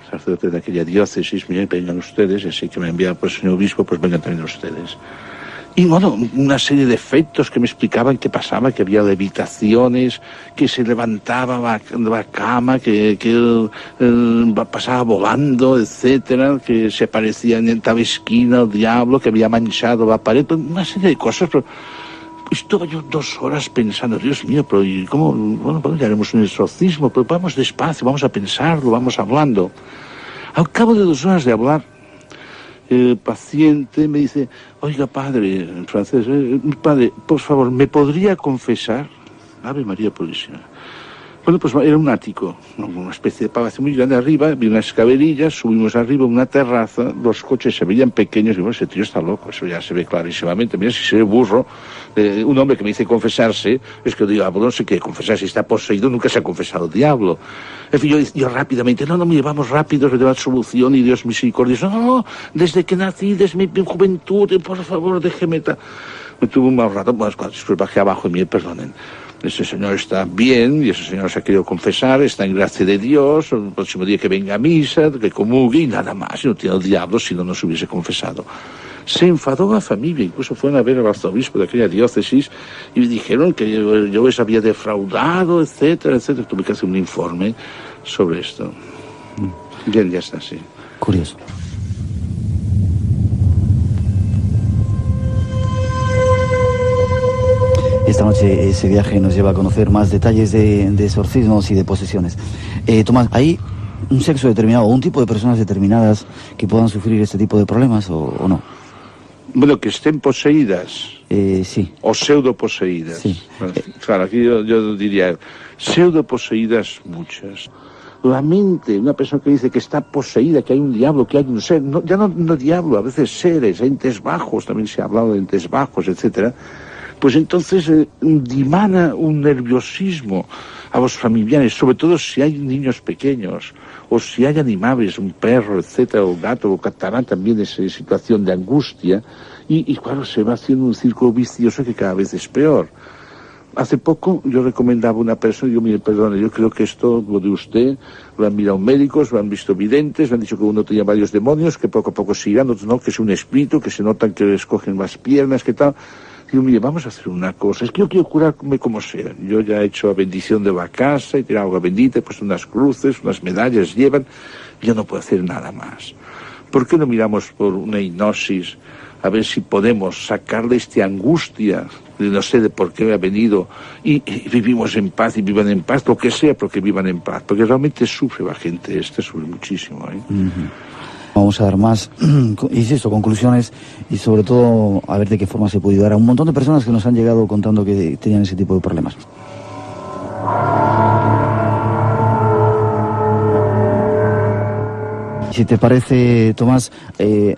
sacerdote de aquella diócesis, mira, vengan ustedes, y así que me enviaba por el señor obispo, pues vengan también ustedes. Y bueno, una serie de efectos que me explicaban qué pasaba, que había levitaciones, que se levantaba la cama, que pasaba volando, etcétera, que se aparecía en tal esquina el diablo, que había manchado la pared, una serie de cosas. Pero estuve yo 2 horas pensando, Dios mío, pero ¿y cómo? Bueno, ya haremos un exorcismo, pero vamos despacio, vamos a pensarlo, vamos hablando. Al cabo de 2 horas de hablar, el paciente me dice, oiga, padre, en francés, padre, por favor, ¿me podría confesar? Ave María Purísima. Bueno, pues era un ático, una especie de palacio muy grande arriba, había una escalerilla, subimos arriba, una terraza, los coches se veían pequeños, y bueno, ese tío está loco, eso ya se ve clarísimamente, mira si se ve burro, un hombre que me dice confesarse, es que el diablo no sé qué confesar, si está poseído, nunca se ha confesado el diablo. En fin, yo rápidamente, no, mire, vamos rápido, de la solución y Dios misericordioso, no, desde que nací, desde mi juventud, por favor, déjeme. Me tuvo un mal rato, bueno, después bajé abajo y me perdonen. Ese señor está bien y ese señor se ha querido confesar, está en gracia de Dios, el próximo día que venga a misa, que comulgue y nada más, y no tiene el diablo si no se hubiese confesado. Se enfadó la familia, incluso fueron a ver al arzobispo de aquella diócesis y me dijeron que yo les había defraudado, etcétera, etcétera. Tuve que hacer un informe sobre esto. Bien, ya está, sí. Curioso. Esta noche ese viaje nos lleva a conocer más detalles de exorcismos y de posesiones. Tomás, ahí un sexo determinado, un tipo de personas determinadas que puedan sufrir este tipo de problemas o no? Bueno, que estén poseídas. Sí. O pseudoposeídas. Sí. Claro, aquí yo diría, pseudoposeídas muchas. La mente, una persona que dice que está poseída, que hay un diablo, que hay un ser, no, ya no diablo, a veces seres, entes bajos, también se ha hablado de entes bajos, etcétera. Pues entonces dimana un nerviosismo a los familiares, sobre todo si hay niños pequeños, o si hay animales, un perro, etcétera, o gato, o catarán, también es situación de angustia, y claro, se va haciendo un círculo vicioso que cada vez es peor. Hace poco yo recomendaba a una persona, digo, mire, perdone, yo creo que esto, lo de usted, lo han mirado médicos, lo han visto videntes, le han dicho que uno tenía varios demonios, que poco a poco se irán, otros no, que es un espíritu, que se notan que les cogen las piernas, que tal. Digo, mire, vamos a hacer una cosa, es que yo quiero curarme como sea. Yo ya he hecho la bendición de la casa, he tirado agua bendita, he puesto unas cruces, unas medallas llevan, yo no puedo hacer nada más. ¿Por qué no miramos por una hipnosis a ver si podemos sacarle esta angustia, de no sé de por qué ha venido, y vivimos en paz y vivan en paz, lo que sea, porque vivan en paz, porque realmente sufre la gente esta, sufre muchísimo, ¿eh? Vamos a dar más, insisto, conclusiones y sobre todo a ver de qué forma se puede ayudar a un montón de personas que nos han llegado contando que tenían ese tipo de problemas. Si te parece, Tomás,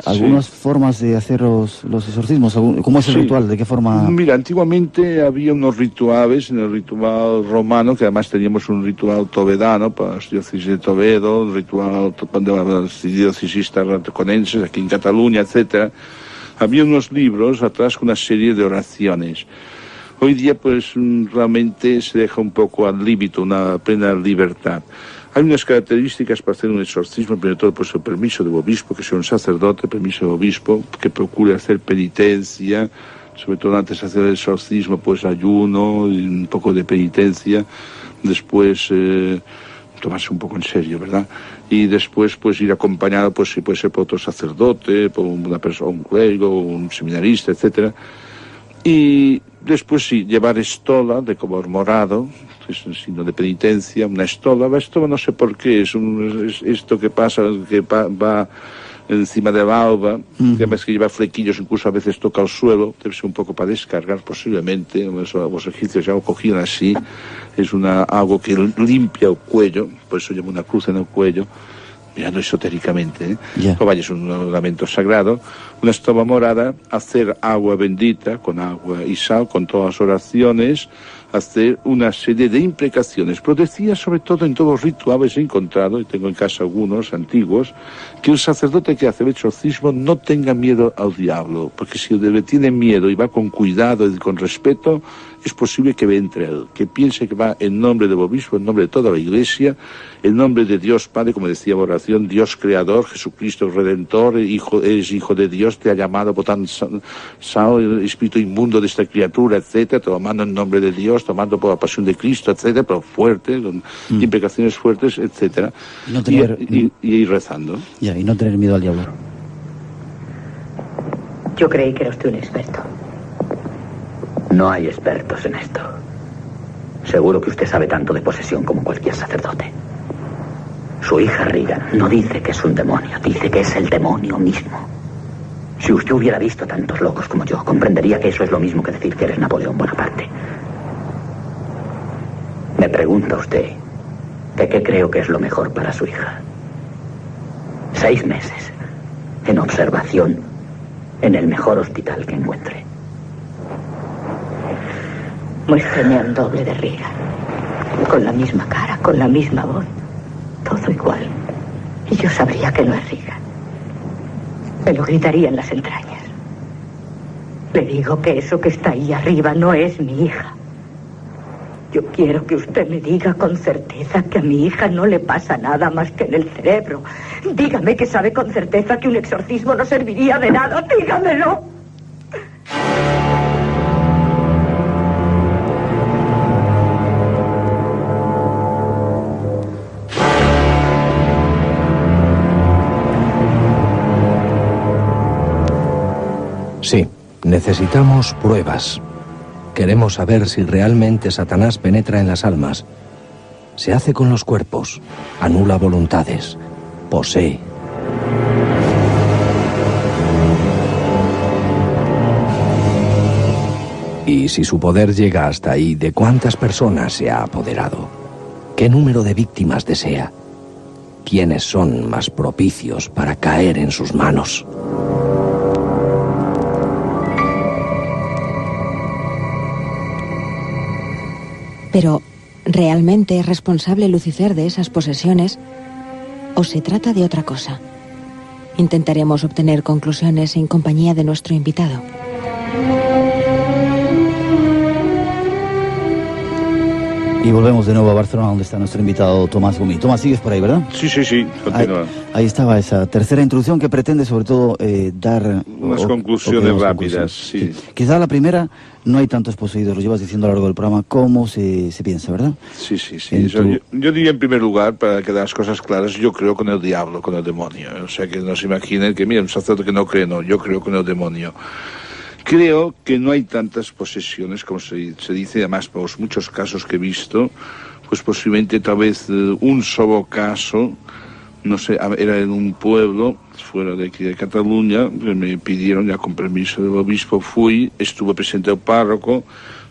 algunas formas de hacer los exorcismos, ¿cómo es el ritual? ¿De qué forma? Mira, antiguamente había unos rituales, en el ritual romano, que además teníamos un ritual toledano para las diócesis de Toledo, un ritual de las diócesis tarraconenses, aquí en Cataluña, etcétera. Había unos libros atrás con una serie de oraciones. Hoy día, pues, realmente se deja un poco al límite, una plena libertad. Hay unas características para hacer un exorcismo, primero de todo, pues el permiso del obispo, que sea un sacerdote, permiso del obispo, que procure hacer penitencia, sobre todo antes de hacer el exorcismo, pues ayuno y un poco de penitencia, después tomarse un poco en serio, ¿verdad? Y después, pues ir acompañado, pues si puede ser por otro sacerdote, por una persona, un clérigo, un seminarista, etcétera. Y después sí, llevar estola de color morado, es un signo de penitencia, una estola. La estola no sé por qué, es esto que pasa, que va encima de la alba, que además que lleva flequillos, incluso a veces toca el suelo, debe ser un poco para descargar posiblemente, los egipcios ya lo cogían así, es algo que limpia el cuello, por eso lleva una cruz en el cuello, mirando esotéricamente, o vaya, es un ornamento sagrado, una estola morada, hacer agua bendita con agua y sal, con todas las oraciones, hacer una serie de imprecaciones. Pero decía, sobre todo en todos los rituales he encontrado, y tengo en casa algunos antiguos, que un sacerdote que hace el exorcismo no tenga miedo al diablo, porque si le tiene miedo y va con cuidado y con respeto, es posible que entre él, que piense que va en nombre del obispo, en nombre de toda la Iglesia, en nombre de Dios Padre, como decía la oración, Dios Creador, Jesucristo Redentor, eres Hijo de Dios, te ha llamado por tan sano el espíritu inmundo de esta criatura, etcétera, tomando en nombre de Dios, tomando por la pasión de Cristo, etcétera, pero fuerte, con imprecaciones fuertes, etcétera, y ir rezando. Ya, y no tener miedo al diablo. Yo creí que era usted un experto. No hay expertos en esto. Seguro que usted sabe tanto de posesión como cualquier sacerdote. Su hija Regan no dice que es un demonio, dice que es el demonio mismo. Si usted hubiera visto tantos locos como yo, comprendería que eso es lo mismo que decir que eres Napoleón Bonaparte. Me pregunta usted que qué creo que es lo mejor para su hija. 6 meses en observación en el mejor hospital que encuentre. Muéstrame a un doble de Regan, con la misma cara, con la misma voz, todo igual. Y yo sabría que no es Regan. Me lo gritaría en las entrañas. Le digo que eso que está ahí arriba no es mi hija. Yo quiero que usted me diga con certeza que a mi hija no le pasa nada más que en el cerebro. Dígame que sabe con certeza que un exorcismo no serviría de nada. Dígamelo. Sí, necesitamos pruebas. Queremos saber si realmente Satanás penetra en las almas, Se hace con los cuerpos, anula voluntades, posee. Y si su poder llega hasta ahí, ¿de cuántas personas se ha apoderado? ¿Qué número de víctimas desea? ¿Quiénes son más propicios para caer en sus manos? Pero, ¿realmente es responsable Lucifer de esas posesiones? ¿O se trata de otra cosa? Intentaremos obtener conclusiones en compañía de nuestro invitado. Y volvemos de nuevo a Barcelona, donde está nuestro invitado Tomás Gumi. Tomás, sigues por ahí, ¿verdad? Sí, continúa. Ahí estaba esa tercera introducción que pretende sobre todo dar... Unas conclusiones rápidas, sí. Quizá la primera, no hay tantos poseídos, lo llevas diciendo a lo largo del programa, cómo se piensa, ¿verdad? Sí. Yo diría en primer lugar, para quedar las cosas claras, yo creo con el diablo, con el demonio. O sea, que no se imaginen que, mira, un sacerdote que no cree, no, yo creo con el demonio. Creo que no hay tantas posesiones como se dice, además por los muchos casos que he visto, pues posiblemente tal vez un solo caso, no sé, era en un pueblo fuera de aquí de Cataluña, me pidieron ya con permiso del obispo, fui, estuvo presente el párroco,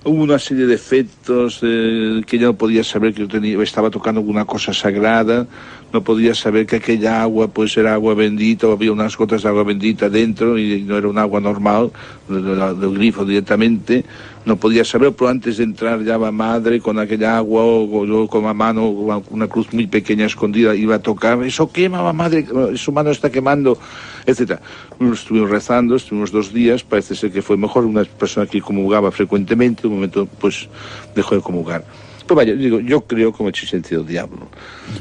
hubo una serie de efectos que yo no podía saber que yo estaba tocando alguna cosa sagrada, no podía saber que aquella agua pues era agua bendita, o había unas gotas de agua bendita dentro y no era un agua normal, del grifo directamente, no podía saber, pero antes de entrar ya va madre con aquella agua o yo con la mano, una cruz muy pequeña escondida, iba a tocar, eso quema, va madre, su mano está quemando, etcétera. Estuvimos rezando, estuvimos 2 días, parece ser que fue mejor, una persona que comulgaba frecuentemente, un momento pues dejó de comulgar. Pero vaya, yo creo como existencia del diablo.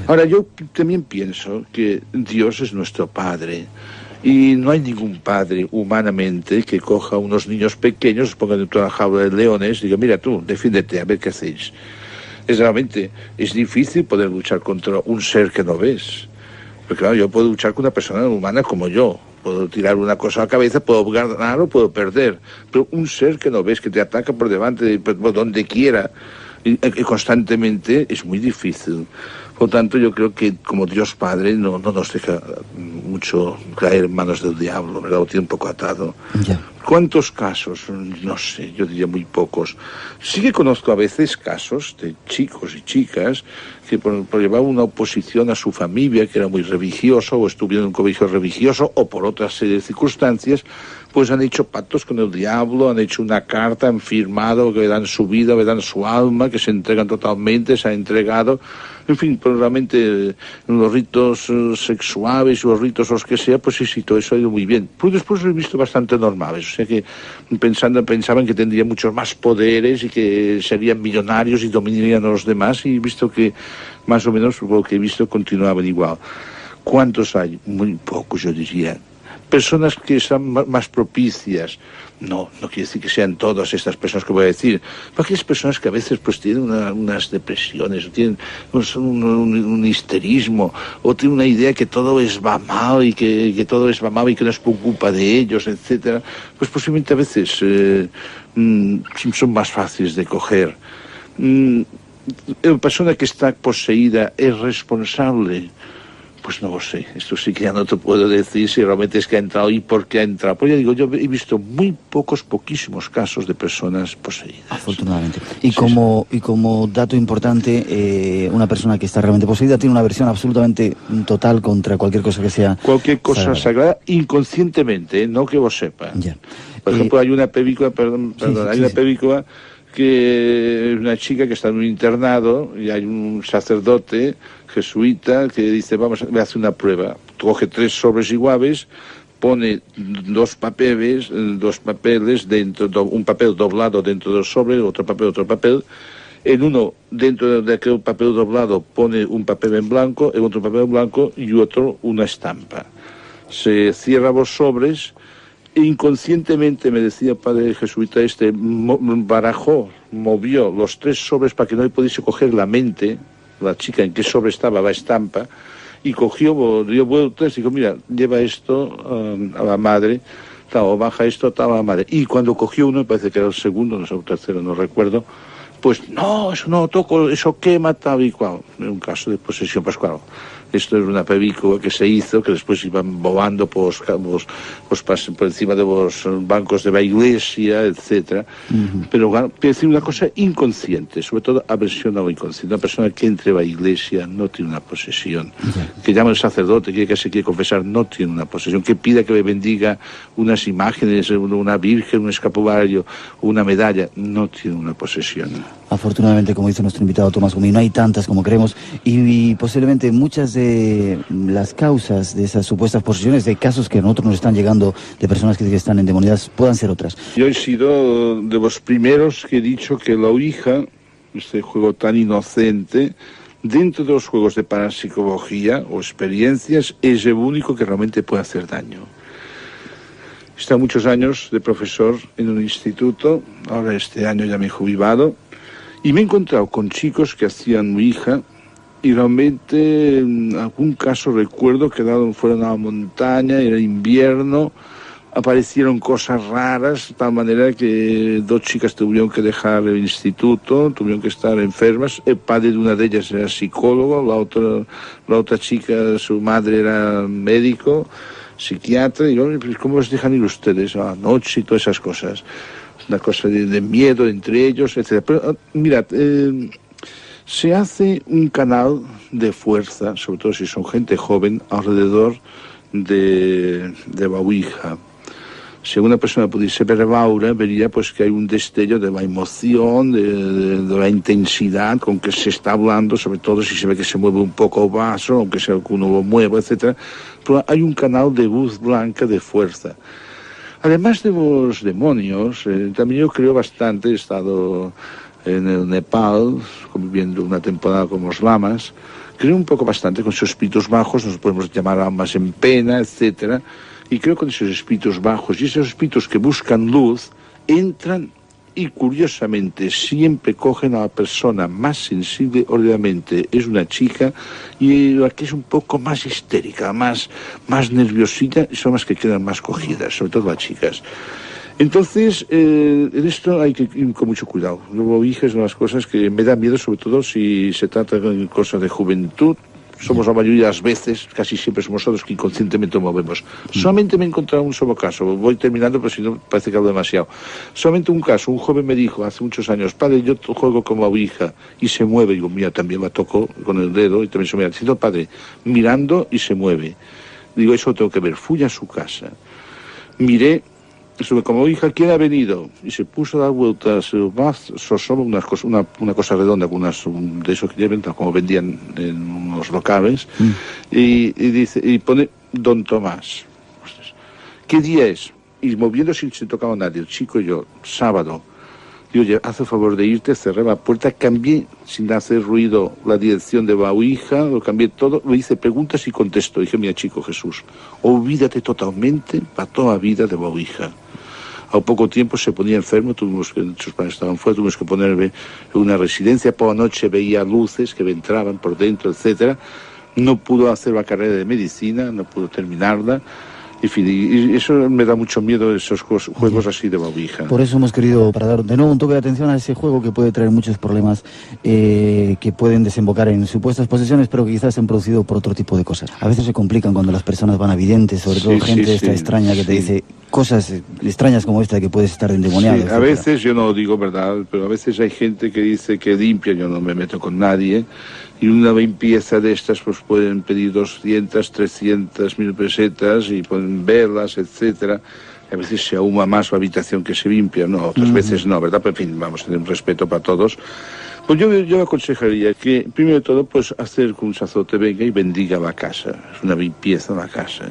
Ahora, yo también pienso que Dios es nuestro Padre. Y no hay ningún padre humanamente que coja a unos niños pequeños, los ponga dentro de una jaula de leones y diga, mira tú, defiéndete, a ver qué hacéis. Realmente es difícil poder luchar contra un ser que no ves. Porque claro, yo puedo luchar con una persona humana como yo. Puedo tirar una cosa a la cabeza, puedo ganar o puedo perder. Pero un ser que no ves, que te ataca por delante, por donde quiera, y constantemente, es muy difícil. Por lo tanto, yo creo que como Dios Padre no nos deja mucho caer en manos del diablo, ¿verdad? Lo tiene un poco atado. Ya. ¿Cuántos casos? No sé, yo diría muy pocos. Sí que conozco a veces casos de chicos y chicas que por llevar una oposición a su familia, que era muy religioso, o estuvieron en un colegio religioso, o por otras serie de circunstancias, pues han hecho pactos con el diablo, han hecho una carta, han firmado que le dan su vida, le dan su alma, que se entregan totalmente, se ha entregado, en fin, pero realmente los ritos sexuales, los ritos los que sea, pues sí, todo eso ha ido muy bien. Pero después lo he visto bastante normales, o sea que pensaban que tendrían muchos más poderes y que serían millonarios y dominarían a los demás, y he visto que más o menos lo que he visto continuaban igual. ¿Cuántos hay? Muy pocos, yo diría. Personas que son más propicias, no quiere decir que sean todas estas personas que voy a decir, pero aquellas personas que a veces pues tienen unas depresiones, o tienen un histerismo, o tienen una idea que todo va mal y que todo va mal y que no es por culpa de ellos, etcétera, pues posiblemente a veces son más fáciles de coger. La persona que está poseída es responsable. Pues no lo sé, esto sí que ya no te puedo decir si realmente es que ha entrado y por qué ha entrado. Pues ya digo, yo he visto poquísimos casos de personas poseídas. Afortunadamente. Y como dato importante, una persona que está realmente poseída tiene una aversión absolutamente total contra cualquier cosa que sea... Cualquier cosa sagrada inconscientemente, no que vos sepa. Ya. Por ejemplo, hay una película, hay una película que es una chica que está en un internado y hay un sacerdote jesuita que dice, me hace una prueba, coge 3 sobres iguales, pone 2 papeles dentro, un papel doblado dentro del sobre, otro papel, en uno dentro de aquel papel doblado pone un papel en blanco, en otro papel en blanco y otro una estampa. Se cierra los sobres. Inconscientemente, me decía el padre jesuita movió los 3 sobres para que no le pudiese coger la mente, la chica en qué sobre estaba la estampa, y dio vueltas y dijo, mira, lleva esto a la madre, o baja esto a la madre. Y cuando cogió uno, me parece que era el segundo, no sé, el tercero, no recuerdo, pues no, eso no toco, eso quema tal y cual. En un caso de posesión, pues claro, esto es una película que se hizo, que después iban volando por encima de los bancos de la iglesia, etcétera. Pero bueno, quiero decir una cosa inconsciente, sobre todo aversión a lo inconsciente. Una persona que entre a la iglesia no tiene una posesión. Que llama al sacerdote, que se quiere confesar, no tiene una posesión. Que pida que le bendiga unas imágenes, una virgen, un escapulario, una medalla, no tiene una posesión. Afortunadamente, como dice nuestro invitado Tomás Gomí, no hay tantas como creemos y posiblemente muchas de las causas de esas supuestas posesiones, de casos que a nosotros nos están llegando de personas que están endemoniadas, puedan ser otras. Yo he sido de los primeros que he dicho que la Ouija, este juego tan inocente, dentro de los juegos de parapsicología o experiencias, es el único que realmente puede hacer daño. He estado muchos años de profesor en un instituto, ahora este año ya me he jubilado, y me he encontrado con chicos que hacían Ouija y realmente en algún caso recuerdo que fueron a la montaña, era invierno, aparecieron cosas raras, de tal manera que 2 chicas tuvieron que dejar el instituto, tuvieron que estar enfermas. El padre de una de ellas era psicólogo, la otra chica, su madre era médico, psiquiatra, y yo, ¿cómo los dejan ir ustedes a la noche y todas esas cosas? Una cosa de miedo entre ellos, etc. Pero mirad, se hace un canal de fuerza, sobre todo si son gente joven, alrededor de la Ouija. Si una persona pudiese ver la aura, vería pues que hay un destello de la emoción, de la intensidad con que se está hablando, sobre todo si se ve que se mueve un poco el vaso, aunque sea que uno lo mueva, etc. Pero hay un canal de luz blanca de fuerza. Además de los demonios, también yo creo bastante, he estado en el Nepal, conviviendo una temporada con los lamas, creo un poco bastante con esos espíritus bajos, nos podemos llamar almas en pena, etcétera, y creo que con esos espíritus bajos y esos espíritus que buscan luz, entran y curiosamente siempre cogen a la persona más sensible, obviamente es una chica, y la que es un poco más histérica, más nerviosita, son las que quedan más cogidas, sobre todo las chicas. Entonces, en esto hay que ir con mucho cuidado. Luego, hijas, es una de las cosas que me da miedo, sobre todo si se trata de cosas de juventud. Somos la mayoría de las veces, casi siempre somos nosotros que inconscientemente movemos. Solamente me he encontrado un solo caso, voy terminando, pero si no parece que hablo demasiado. Solamente un caso, un joven me dijo hace muchos años, padre, yo juego como Ouija, y se mueve. Digo, mira, también la toco con el dedo y también se mueve. Diciendo, padre, mirando y se mueve. Digo, eso lo tengo que ver. Fui a su casa, miré, estuve como, hija, ¿quién ha venido? Y se puso a dar vueltas, solo una cosa redonda, con de esos que lleven, como vendían en unos locales, y dice, y pone Don Tomás. ¿Qué día es? Y moviéndose sin tocar a nadie, el chico y yo, sábado. Digo, oye, haz el favor de irte, cerré la puerta, cambié sin hacer ruido la dirección de la Ouija, lo cambié todo, me hice preguntas y contestó. Dije, mira, chico Jesús, olvídate totalmente para toda la vida de la Ouija. A poco tiempo se ponía enfermo, sus padres estaban fuera, tuvimos que ponerle en una residencia, por la noche veía luces que entraban por dentro, etcétera. No pudo hacer la carrera de medicina, no pudo terminarla. En fin, y eso me da mucho miedo, esos juegos así de la Ouija. Por eso hemos querido, para dar de nuevo un toque de atención a ese juego que puede traer muchos problemas que pueden desembocar en supuestas posesiones, pero que quizás se han producido por otro tipo de cosas. A veces se complican cuando las personas van a videntes, sobre todo gente extraña que te dice cosas extrañas como esta, que puedes estar endemoniado. Sí, a veces, yo no lo digo verdad, pero a veces hay gente que dice que limpia, yo no me meto con nadie, y una limpieza de estas pues pueden pedir 200, 300.000 pesetas y pueden verlas, etcétera. A veces se ahuma más la habitación que se limpia, no, otras veces no, ¿verdad? Pero en fin, vamos a tener un respeto para todos. Pues yo aconsejaría que, primero de todo, pues hacer que un sacerdote venga y bendiga la casa, es una limpieza de la casa.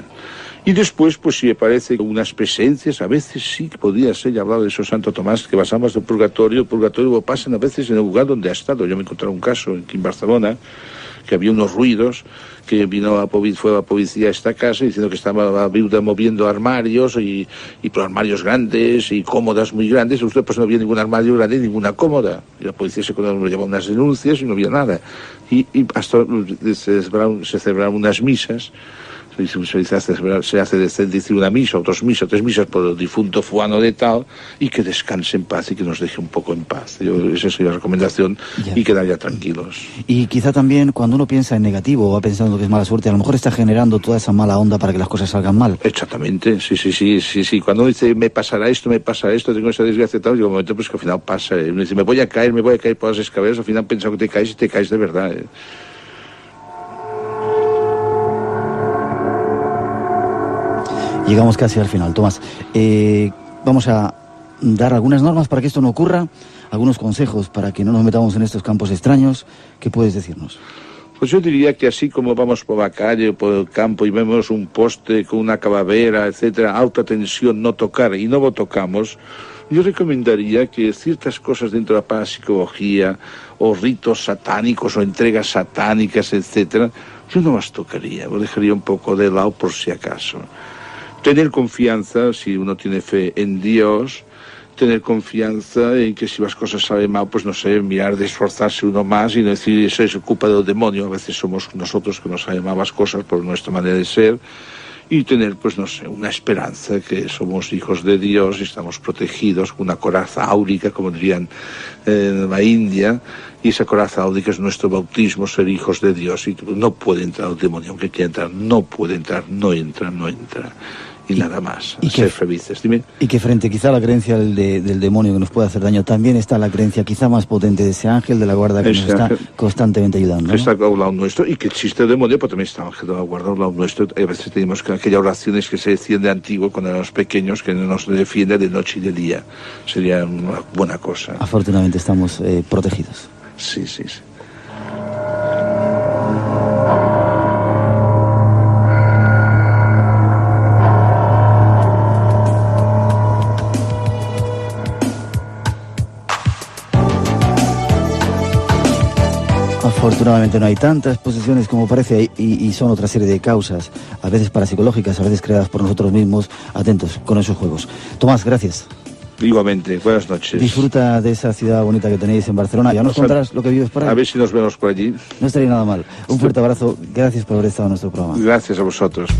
Y después, pues si aparece unas presencias, a veces sí que podría ser, ya hablaba de eso Santo Tomás, que pasamos del purgatorio, el purgatorio lo pasan a veces en el lugar donde ha estado. Yo me encontré un caso aquí en Barcelona, que había unos ruidos, que fue la policía a esta casa diciendo que estaba la viuda moviendo armarios y por armarios grandes y cómodas muy grandes. Usted pues no había ningún armario grande ni ninguna cómoda. Y la policía se llevaba unas denuncias y no había nada. Y hasta se celebraron unas misas se hace decir una misa, o 2 misas, 3 misas por el difunto fulano de tal, y que descanse en paz y que nos deje un poco en paz. Esa sería la recomendación, y quedar ya tranquilos. Y quizá también cuando uno piensa en negativo o va pensando que es mala suerte, a lo mejor está generando toda esa mala onda para que las cosas salgan mal. Exactamente, sí. Cuando uno dice, me pasará esto, tengo esa desgracia, tal, llega un momento pues que al final pasa. Uno dice, me voy a caer por las escaleras, al final piensa que te caes y te caes de verdad. Llegamos casi al final, Tomás. Vamos a dar algunas normas para que esto no ocurra, algunos consejos para que no nos metamos en estos campos extraños. ¿Qué puedes decirnos? Pues yo diría que así como vamos por la calle o por el campo y vemos un poste con una calavera, etcétera, alta tensión, no tocar, y no lo tocamos, yo recomendaría que ciertas cosas dentro de la parapsicología, o ritos satánicos, o entregas satánicas, etcétera, yo no las tocaría, lo dejaría un poco de lado por si acaso. Tener confianza, si uno tiene fe en Dios, tener confianza en que si las cosas salen mal, pues no sé, mirar de esforzarse uno más y no decir eso es culpa del demonio. A veces somos nosotros que nos salen mal las cosas por nuestra manera de ser, y tener, pues no sé, una esperanza que somos hijos de Dios y estamos protegidos con una coraza áurica, como dirían en la India, y esa coraza áurica es nuestro bautismo, ser hijos de Dios, y no puede entrar el demonio, aunque quiera entrar, no puede entrar, no entra. Y nada más, ser felices. Dime. Y que frente quizá a la creencia del demonio que nos puede hacer daño, también está la creencia quizá más potente de ese ángel de la guarda que nos está constantemente ayudando, ¿no? Está al lado nuestro, y que existe el demonio, pero también está el ángel de la guarda al lado nuestro. A veces tenemos aquellas oraciones que se decían de antiguo cuando éramos pequeños, que nos defiende de noche y de día. Sería una buena cosa. Afortunadamente estamos protegidos. Sí. Afortunadamente no hay tantas posesiones como parece, y son otra serie de causas, a veces parapsicológicas, a veces creadas por nosotros mismos. Atentos con esos juegos. Tomás, gracias. Igualmente, buenas noches. Disfruta de esa ciudad bonita que tenéis en Barcelona. Ya nos contarás lo que vives por ahí. A ver si nos vemos por allí. No estaría nada mal. Un fuerte abrazo. Gracias por haber estado en nuestro programa. Gracias a vosotros.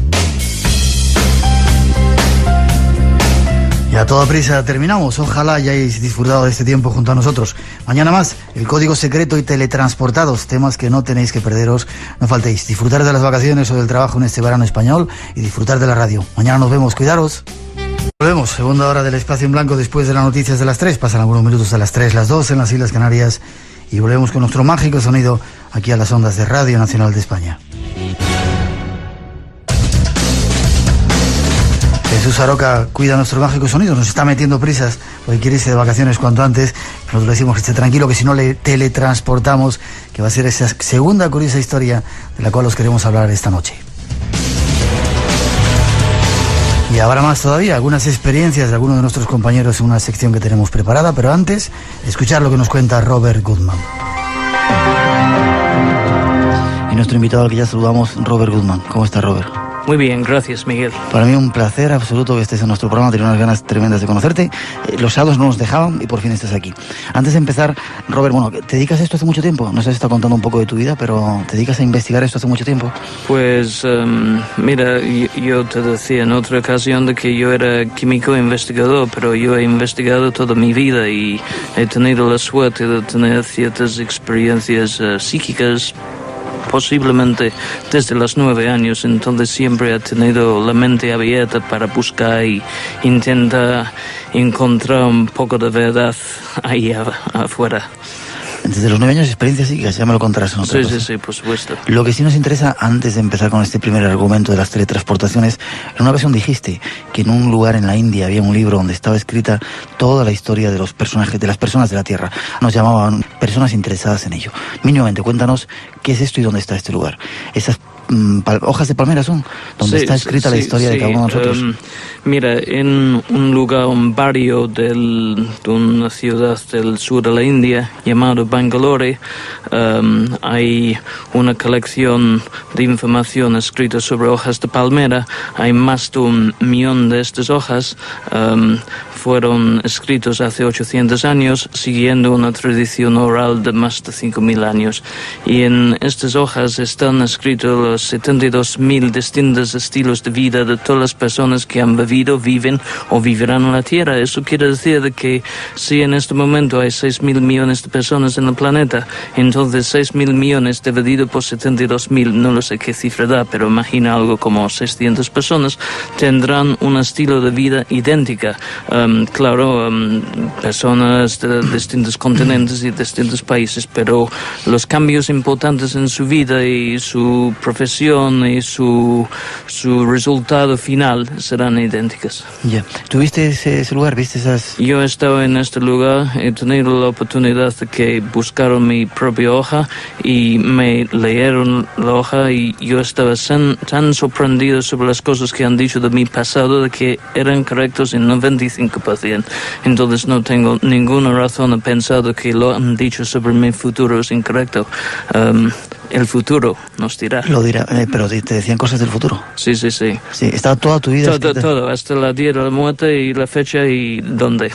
Y a toda prisa terminamos. Ojalá hayáis disfrutado de este tiempo junto a nosotros. Mañana más, el código secreto y teletransportados, temas que no tenéis que perderos. No faltéis. Disfrutar de las vacaciones o del trabajo en este verano español y disfrutar de la radio. Mañana nos vemos. Cuidaros. Volvemos, segunda hora del Espacio en Blanco después de las noticias de las 3. Pasan algunos minutos de las 3, las 2 en las Islas Canarias. Y volvemos con nuestro mágico sonido aquí a las ondas de Radio Nacional de España. Jesús Aroca cuida nuestro mágico sonido, nos está metiendo prisas porque quiere irse de vacaciones cuanto antes. Nosotros le decimos que esté tranquilo, que si no le teletransportamos, que va a ser esa segunda curiosa historia de la cual os queremos hablar esta noche. Y habrá más todavía, algunas experiencias de algunos de nuestros compañeros en una sección que tenemos preparada, pero antes, escuchar lo que nos cuenta Robert Goodman. Y nuestro invitado al que ya saludamos, Robert Goodman. ¿Cómo está, Robert? Muy bien, gracias, Miguel. Para mí un placer absoluto que estés en nuestro programa, tenía unas ganas tremendas de conocerte. Los sábados no nos dejaban y por fin estás aquí. Antes de empezar, Robert, bueno, ¿te dedicas a esto hace mucho tiempo? Nos has estado contando un poco de tu vida, pero ¿te dedicas a investigar esto hace mucho tiempo? Pues, mira, yo te decía en otra ocasión de que yo era químico investigador, pero yo he investigado toda mi vida y he tenido la suerte de tener ciertas experiencias psíquicas, posiblemente desde los 9 años, entonces siempre he tenido la mente abierta para buscar y intentar encontrar un poco de verdad ahí afuera. Desde los 9 años, experiencias psíquicas, ya me lo contarás en otra cosa. Sí, por supuesto. Lo que sí nos interesa, antes de empezar con este primer argumento de las teletransportaciones, en una ocasión dijiste que en un lugar en la India había un libro donde estaba escrita toda la historia de los personajes, de las personas de la Tierra. Nos llamaban personas interesadas en ello. Mínimamente, cuéntanos qué es esto y dónde está este lugar. Esas hojas de palmera son donde está escrita la historia de cada uno de nosotros. Mira, en un lugar, un barrio de una ciudad del sur de la India llamado Bangalore, hay una colección de información escrita sobre hojas de palmera. Hay más de 1 millón de estas hojas. Fueron escritos hace 800 años, siguiendo una tradición oral de más de 5.000 años. Y en estas hojas están escritos los 72.000 distintos estilos de vida de todas las personas que han vivido, viven o vivirán en la Tierra. Eso quiere decir de que si en este momento hay 6.000 millones de personas en el planeta, entonces 6.000 millones dividido por 72.000, no lo sé qué cifra da, pero imagina algo como 600 personas, tendrán un estilo de vida idéntica. Claro, personas de distintos continentes y distintos países, pero los cambios importantes en su vida y su profesión y su resultado final serán idénticos. Ya. ¿Tuviste ese lugar? ¿Viste esas...? Yo he estado en este lugar, he tenido la oportunidad de que buscaron mi propia hoja y me leyeron la hoja, y yo estaba tan sorprendido sobre las cosas que han dicho de mi pasado de que eran correctos en 95%. Entonces no tengo ninguna razón a pensar que lo han dicho sobre mi futuro es incorrecto. El futuro nos dirá. Lo dirá, pero te decían cosas del futuro. Sí. Sí, estaba toda tu vida. Todo, hasta la día de la muerte y la fecha y dónde.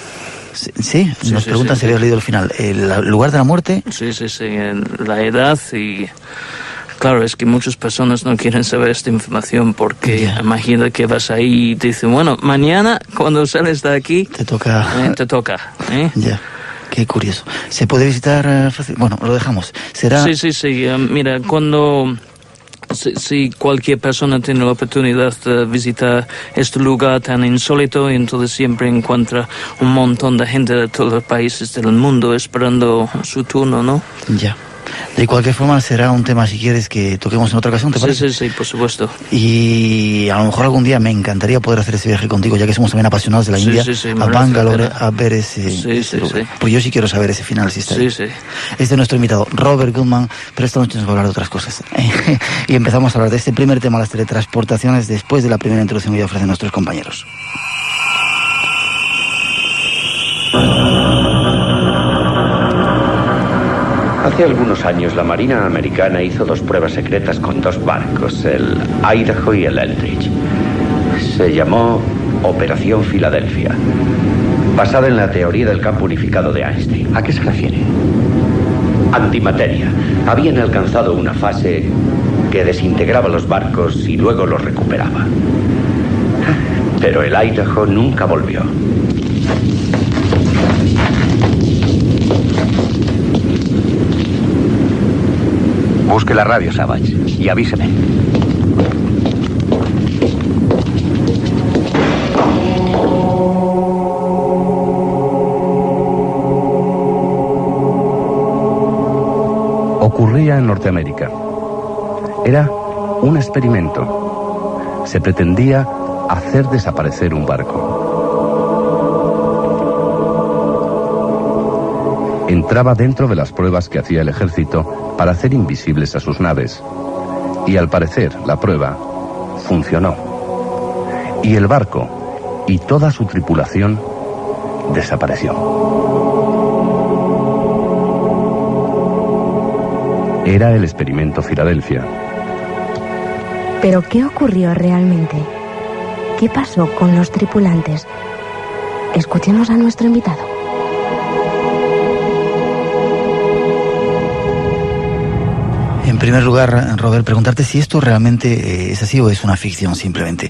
Sí, nos preguntan si habías leído el final. ¿El lugar de la muerte? Sí, la edad y... Claro, es que muchas personas no quieren saber esta información porque imagina que vas ahí y te dicen, bueno, mañana cuando sales de aquí... Te toca. Ya. Qué curioso. ¿Se puede visitar fácil? Bueno, lo dejamos. ¿Será...? Sí. Mira, cuando... Si cualquier persona tiene la oportunidad de visitar este lugar tan insólito, entonces siempre encuentra un montón de gente de todos los países del mundo esperando su turno, ¿no? Ya. De cualquier forma, será un tema, si quieres, que toquemos en otra ocasión, ¿te parece? Sí, por supuesto. Y a lo mejor algún día me encantaría poder hacer ese viaje contigo, ya que somos también apasionados de la India, a Bangalore, a ver ese lugar. Pues yo sí quiero saber ese final, si está ahí. Este es nuestro invitado, Robert Goodman, pero esta noche nos va a hablar de otras cosas. Y empezamos a hablar de este primer tema, las teletransportaciones, después de la primera introducción que ofrecen nuestros compañeros. Hace algunos años la Marina americana hizo 2 pruebas secretas con 2 barcos, el Idaho y el Eldridge. Se llamó Operación Filadelfia, basada en la teoría del campo unificado de Einstein. ¿A qué se refiere? Antimateria. Habían alcanzado una fase que desintegraba los barcos y luego los recuperaba. Pero el Idaho nunca volvió. Busque la radio, Savage, y avíseme. Ocurría en Norteamérica. Era un experimento. Se pretendía hacer desaparecer un barco. Entraba dentro de las pruebas que hacía el ejército para hacer invisibles a sus naves. Y al parecer, la prueba funcionó. Y el barco y toda su tripulación desapareció. Era el experimento Filadelfia. ¿Pero qué ocurrió realmente? ¿Qué pasó con los tripulantes? Escuchemos a nuestro invitado. En primer lugar, Robert, preguntarte si esto realmente es así o es una ficción simplemente.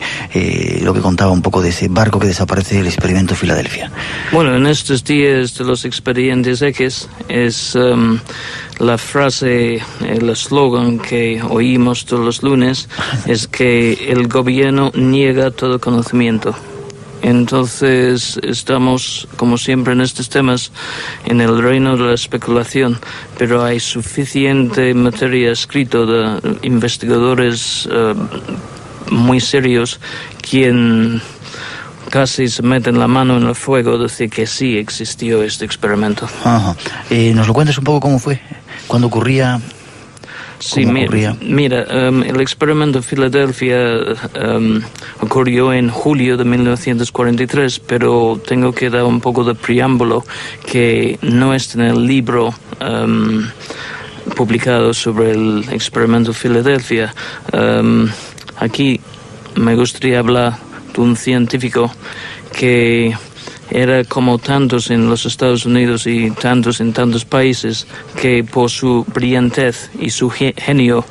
Lo que contaba un poco de ese barco que desaparece, el experimento Filadelfia. Bueno, en estos días de los expedientes X es la frase, el eslogan que oímos todos los lunes, es que el gobierno niega todo conocimiento. Entonces estamos, como siempre en estos temas, en el reino de la especulación, pero hay suficiente materia escrita de investigadores muy serios quien casi se meten la mano en el fuego de decir que sí existió este experimento. Ajá. ¿Nos lo cuentas un poco cómo fue? ¿Cuándo ocurría? Sí, mira, el experimento Filadelfia ocurrió en julio de 1943, pero tengo que dar un poco de preámbulo que no está en el libro publicado sobre el experimento Filadelfia. Aquí me gustaría hablar de un científico que era como tantos en los Estados Unidos y tantos en tantos países que por su brillantez y su genio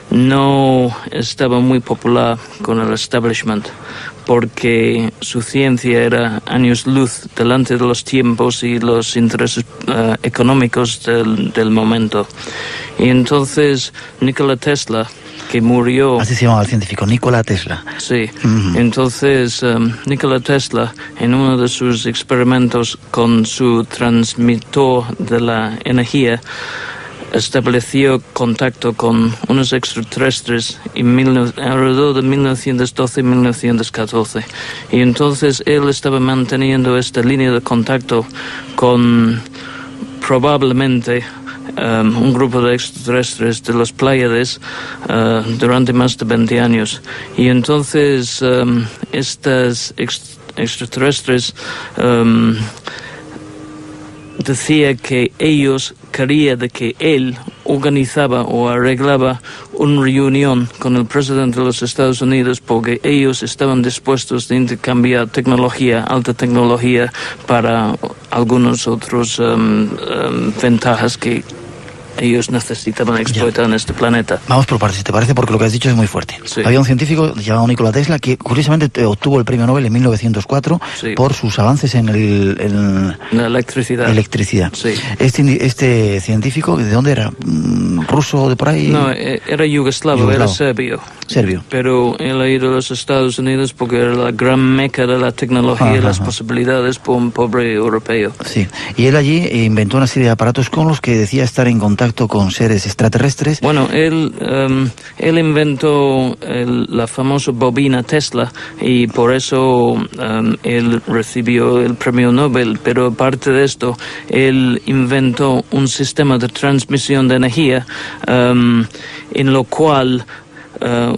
no estaba muy popular con el establishment, porque su ciencia era años luz delante de los tiempos y los intereses económicos del momento. Y entonces Nikola Tesla, que murió... Así se llamaba el científico, Nikola Tesla. Sí, entonces Nikola Tesla, en uno de sus experimentos con su transmisor de la energía, estableció contacto con unos extraterrestres alrededor de 1912 y 1914. Y entonces él estaba manteniendo esta línea de contacto con probablemente un grupo de extraterrestres de las Pléyades durante más de 20 años. Y entonces estas extraterrestres decía que ellos querían de que él organizaba o arreglaba una reunión con el presidente de los Estados Unidos, porque ellos estaban dispuestos a intercambiar tecnología, alta tecnología, para algunos otros ventajas que ellos necesitaban explotar en este planeta. Vamos por partes, si te parece, porque lo que has dicho es muy fuerte. Sí. Había un científico llamado Nikola Tesla que curiosamente obtuvo el premio Nobel en 1904 por sus avances en la electricidad. Sí. Este científico, ¿de dónde era? ¿Ruso de por ahí? No, era yugoslavo, era serbio. Pero él ha ido a los Estados Unidos porque era la gran meca de la tecnología y las posibilidades por un pobre europeo. Sí, y él allí inventó una serie de aparatos con los que decía estar en contacto con seres extraterrestres. Bueno, él inventó la famosa bobina Tesla y por eso él recibió el premio Nobel, pero aparte de esto, él inventó un sistema de transmisión de energía en lo cual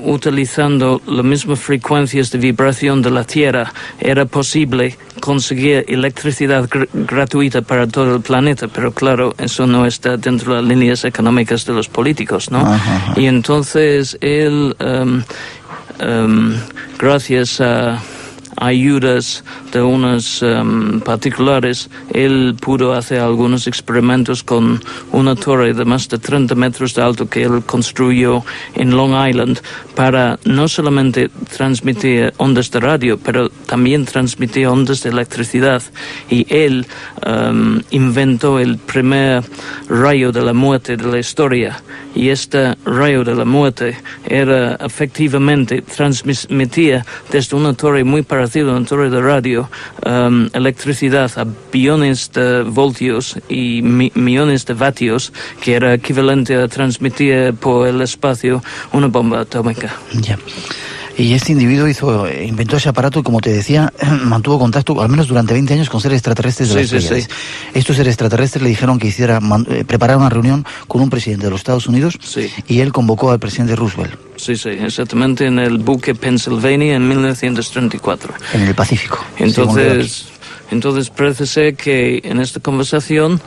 utilizando las mismas frecuencias de vibración de la Tierra, era posible conseguir electricidad gratuita para todo el planeta, pero claro, eso no está dentro de las líneas económicas de los políticos, ¿no? Y entonces él, gracias a ayudas de unos particulares, él pudo hacer algunos experimentos con una torre de más de 30 metros de alto que él construyó en Long Island para no solamente transmitir ondas de radio, pero también transmitir ondas de electricidad. Y él inventó el primer rayo de la muerte de la historia. Y este rayo de la muerte era efectivamente transmitía desde una torre muy parecida a una torre de radio electricidad a billones de voltios y millones de vatios, que era equivalente a transmitir por el espacio una bomba atómica. Ya. Y este individuo inventó ese aparato y, como te decía, mantuvo contacto al menos durante 20 años con seres extraterrestres de las Pléyades. Estos seres extraterrestres le dijeron que preparara una reunión con un presidente de los Estados Unidos y él convocó al presidente Roosevelt. Sí, exactamente, en el buque Pennsylvania en 1934. En el Pacífico. Entonces parece ser que en esta conversación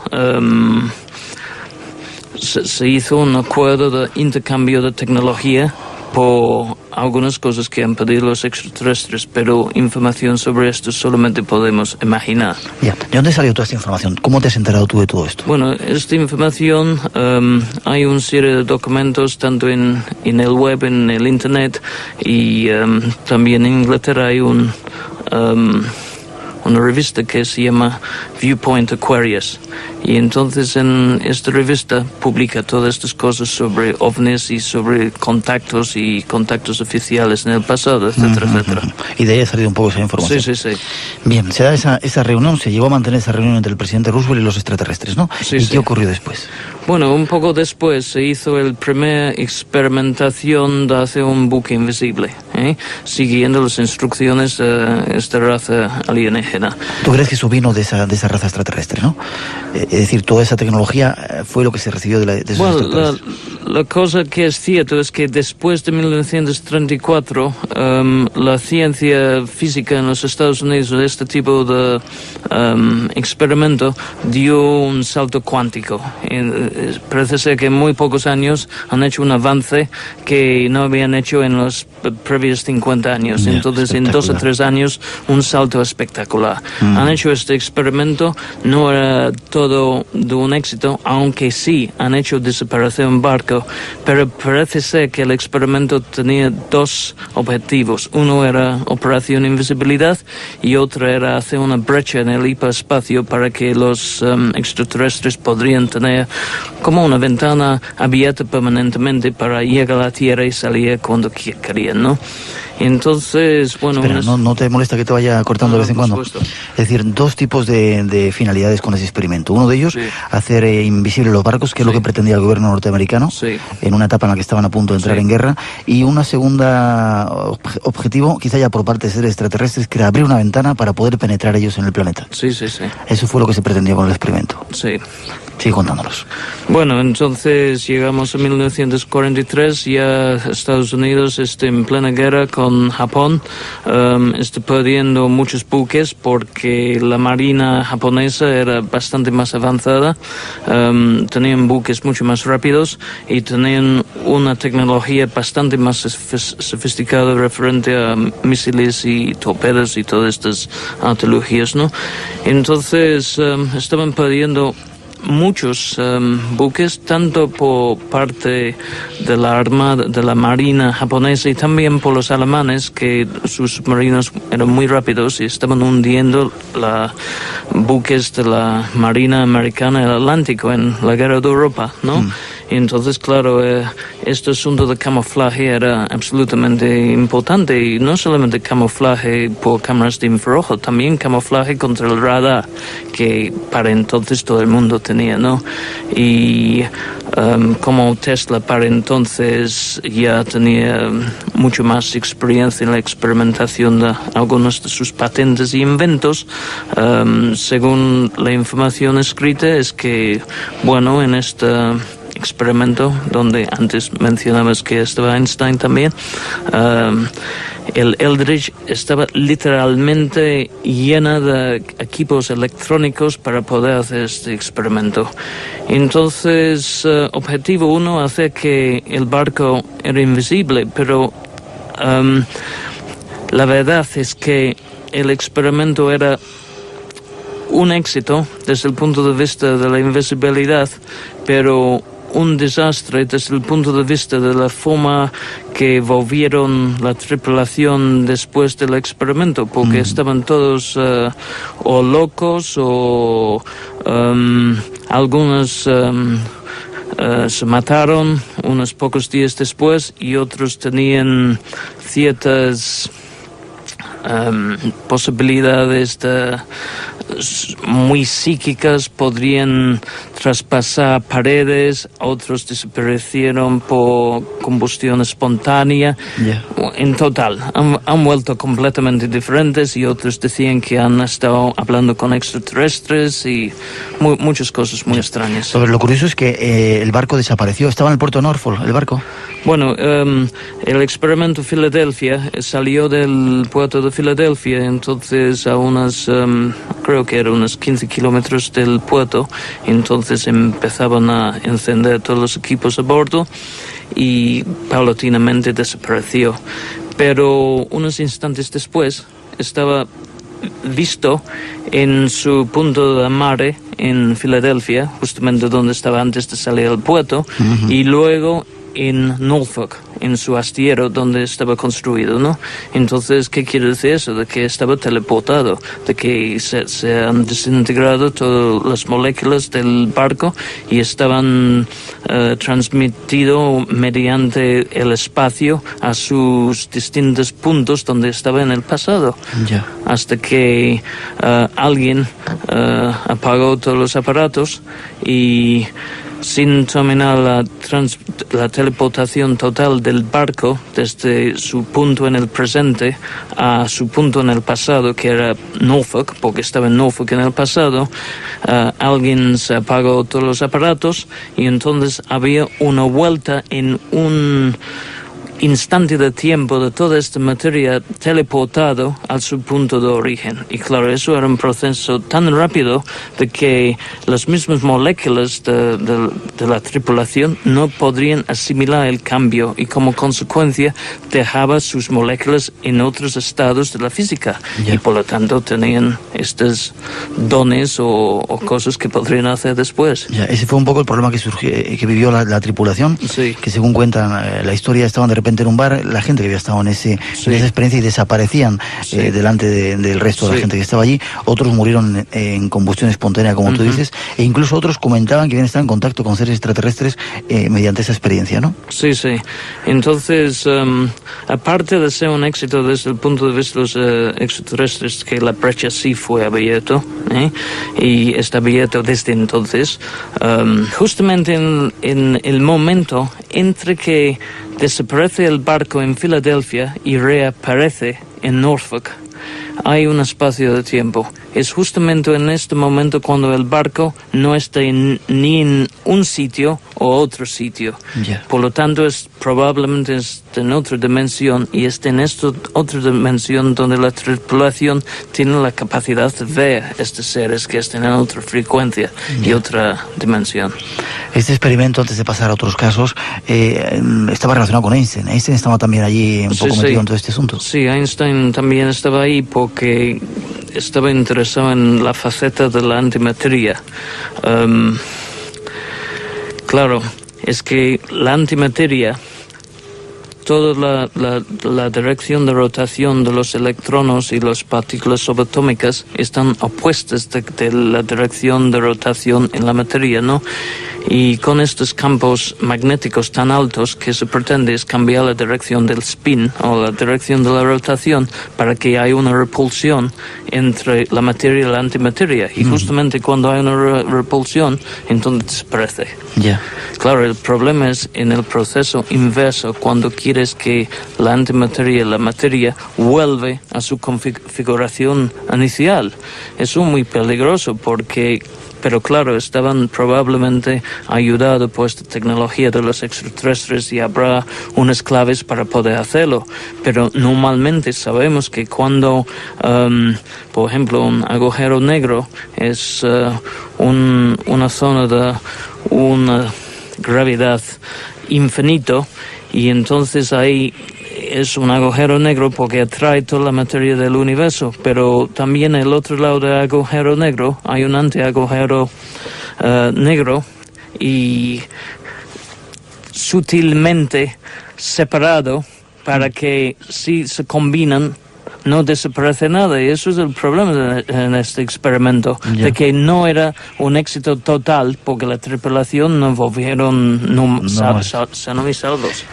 se hizo un acuerdo de intercambio de tecnología por algunas cosas que han pedido los extraterrestres, pero información sobre esto solamente podemos imaginar. Ya. ¿De dónde salió toda esta información? ¿Cómo te has enterado tú de todo esto? Bueno, esta información, hay una serie de documentos tanto en el web, en el internet, y también en Inglaterra hay una revista que se llama Viewpoint Aquarius, y entonces en esta revista publica todas estas cosas sobre ovnis y sobre contactos y contactos oficiales en el pasado, etcétera, etcétera. Y de ahí ha salido un poco esa información. Sí. Bien, se da esa reunión, se llegó a mantener esa reunión entre el presidente Roosevelt y los extraterrestres, ¿no? ¿Y qué ocurrió después? Bueno, un poco después se hizo la primera experimentación de hacer un buque invisible, siguiendo las instrucciones de esta raza alienígena. ¿Tú crees que eso vino de esa raza extraterrestre, no? Es decir, toda esa tecnología fue lo que se recibió de esos extraterrestres. La cosa que es cierto es que después de 1934 la ciencia física en los Estados Unidos de este tipo de experimento dio un salto cuántico. Parece ser que en muy pocos años han hecho un avance que no habían hecho en los previos 50 años. Entonces, en 2 o 3 años, un salto espectacular. Han hecho este experimento, no era todo de un éxito, aunque sí han hecho desaparecer un barco, pero parece ser que el experimento tenía 2 objetivos. Uno era operación invisibilidad y otro era hacer una brecha en el hiperespacio para que los extraterrestres podrían tener como una ventana abierta permanentemente para llegar a la Tierra y salir cuando querían, ¿no? Entonces, bueno... Espera, ¿no te molesta que te vaya cortando de vez en cuando? Supuesto. Es decir, 2 tipos de finalidades con ese experimento. Uno de ellos, hacer invisibles los barcos, que es lo que pretendía el gobierno norteamericano, en una etapa en la que estaban a punto de entrar en guerra. Y una segunda objetivo, quizá ya por parte de seres extraterrestres, que era abrir una ventana para poder penetrar ellos en el planeta. Sí. Eso fue lo que se pretendía con el experimento. Sí. Sigue contándonos. Bueno, entonces llegamos a 1943, ya Estados Unidos está en plena guerra con Japón, está perdiendo muchos buques porque la marina japonesa era bastante más avanzada, tenían buques mucho más rápidos y tenían una tecnología bastante más sofisticada referente a misiles y torpedos y todas estas artilugias, ¿no? Entonces estaban perdiendo muchos buques, tanto por parte de la armada, de la marina japonesa y también por los alemanes, que sus submarinos eran muy rápidos y estaban hundiendo buques de la marina americana en el Atlántico en la guerra de Europa, ¿no? Entonces, claro, este asunto de camuflaje era absolutamente importante, y no solamente camuflaje por cámaras de infrarrojo, también camuflaje contra el radar, que para entonces todo el mundo tenía, ¿no? Y como Tesla para entonces ya tenía mucho más experiencia en la experimentación de algunos de sus patentes y inventos, según la información escrita, es que, bueno, en este experimento, donde antes mencionabas que estaba Einstein también, el Eldridge estaba literalmente llena de equipos electrónicos para poder hacer este experimento. Entonces, objetivo 1, hacer que el barco era invisible, pero la verdad es que el experimento era un éxito desde el punto de vista de la invisibilidad, pero un desastre desde el punto de vista de la forma que volvieron la tripulación después del experimento, porque estaban todos o locos o algunos se mataron unos pocos días después y otros tenían ciertas posibilidades muy psíquicas, podrían traspasar paredes, otros desaparecieron por combustión espontánea. En total, han vuelto completamente diferentes, y otros decían que han estado hablando con extraterrestres y muchas cosas muy extrañas. Pero lo curioso es que el barco desapareció. Estaba en el puerto de Norfolk, el barco. Bueno, el experimento Filadelfia salió del puerto de Filadelfia, entonces a unas, creo que era unos 15 kilómetros del puerto, entonces empezaban a encender todos los equipos a bordo y paulatinamente desapareció. Pero unos instantes después estaba visto en su punto de amarre en Filadelfia, justamente donde estaba antes de salir al puerto, y luego en Norfolk, en su astillero donde estaba construido, ¿no? Entonces, ¿qué quiere decir eso? De que estaba teleportado, de que se han desintegrado todas las moléculas del barco y estaban transmitidos mediante el espacio a sus distintos puntos donde estaba en el pasado. Hasta que alguien apagó todos los aparatos y sin terminar la teleportación total del barco desde su punto en el presente a su punto en el pasado, que era Norfolk, porque estaba en Norfolk en el pasado, alguien se apagó todos los aparatos y entonces había una vuelta en un instante de tiempo de toda esta materia teleportado a su punto de origen. Y claro, eso era un proceso tan rápido de que las mismas moléculas de la tripulación no podrían asimilar el cambio y como consecuencia dejaba sus moléculas en otros estados de la física. Y por lo tanto tenían estos dones o cosas que podrían hacer después. Ese fue un poco el problema que vivió la tripulación, que según cuentan la historia estaban de repente en un bar, la gente que había estado en esa experiencia y desaparecían delante del resto de la gente que estaba allí. Otros murieron en combustión espontánea, como tú dices, e incluso otros comentaban que habían estado en contacto con seres extraterrestres mediante esa experiencia, ¿no? Sí. Entonces, aparte de ser un éxito desde el punto de vista de los extraterrestres, que la brecha sí fue abierta, y está abierto desde entonces, justamente en el momento entre que desaparece el barco en Filadelfia y reaparece en Norfolk, hay un espacio de tiempo. Es justamente en este momento cuando el barco no está ni en un sitio o otro sitio. Por lo tanto, probablemente está en otra dimensión, y está en esta otra dimensión donde la tripulación tiene la capacidad de ver estos seres que están en otra frecuencia y otra dimensión. Este experimento, antes de pasar a otros casos, estaba relacionado con Einstein. Einstein estaba también allí un poco metido en todo este asunto. Sí, Einstein también estaba ahí porque estaba interesado en la faceta de la antimateria. Claro, es que la antimateria, toda la dirección de rotación de los electrones y las partículas subatómicas están opuestas de la dirección de rotación en la materia, ¿no? Y con estos campos magnéticos tan altos, que se pretende es cambiar la dirección del spin o la dirección de la rotación para que haya una repulsión entre la materia y la antimateria. Y justamente cuando hay una repulsión, entonces desaparece. Claro, el problema es en el proceso inverso, cuando quieres que la antimateria y la materia vuelve a su configuración inicial. Eso es muy peligroso pero claro, estaban probablemente ayudados por esta tecnología de los extraterrestres y habrá unas claves para poder hacerlo. Pero normalmente sabemos que cuando, por ejemplo, un agujero negro es una zona de una gravedad infinito, y entonces ahí es un agujero negro porque atrae toda la materia del universo, pero también el otro lado del agujero negro hay un antiagujero negro, y sutilmente separado para que si se combinan no desaparece nada. Y eso es el problema en este experimento, de que no era un éxito total porque la tripulación no volvieron sanos y salvos.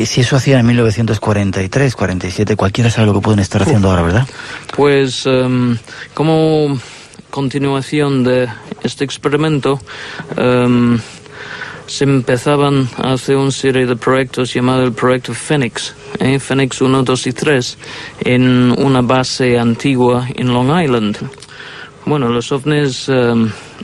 Si eso hacía en 1943, 47, cualquiera sabe lo que pueden estar haciendo ahora, ¿verdad? Pues como continuación de este experimento, se empezaban a hacer una serie de proyectos llamado el proyecto Phoenix, Phoenix 1, 2 y 3, en una base antigua en Long Island. Bueno, los ovnis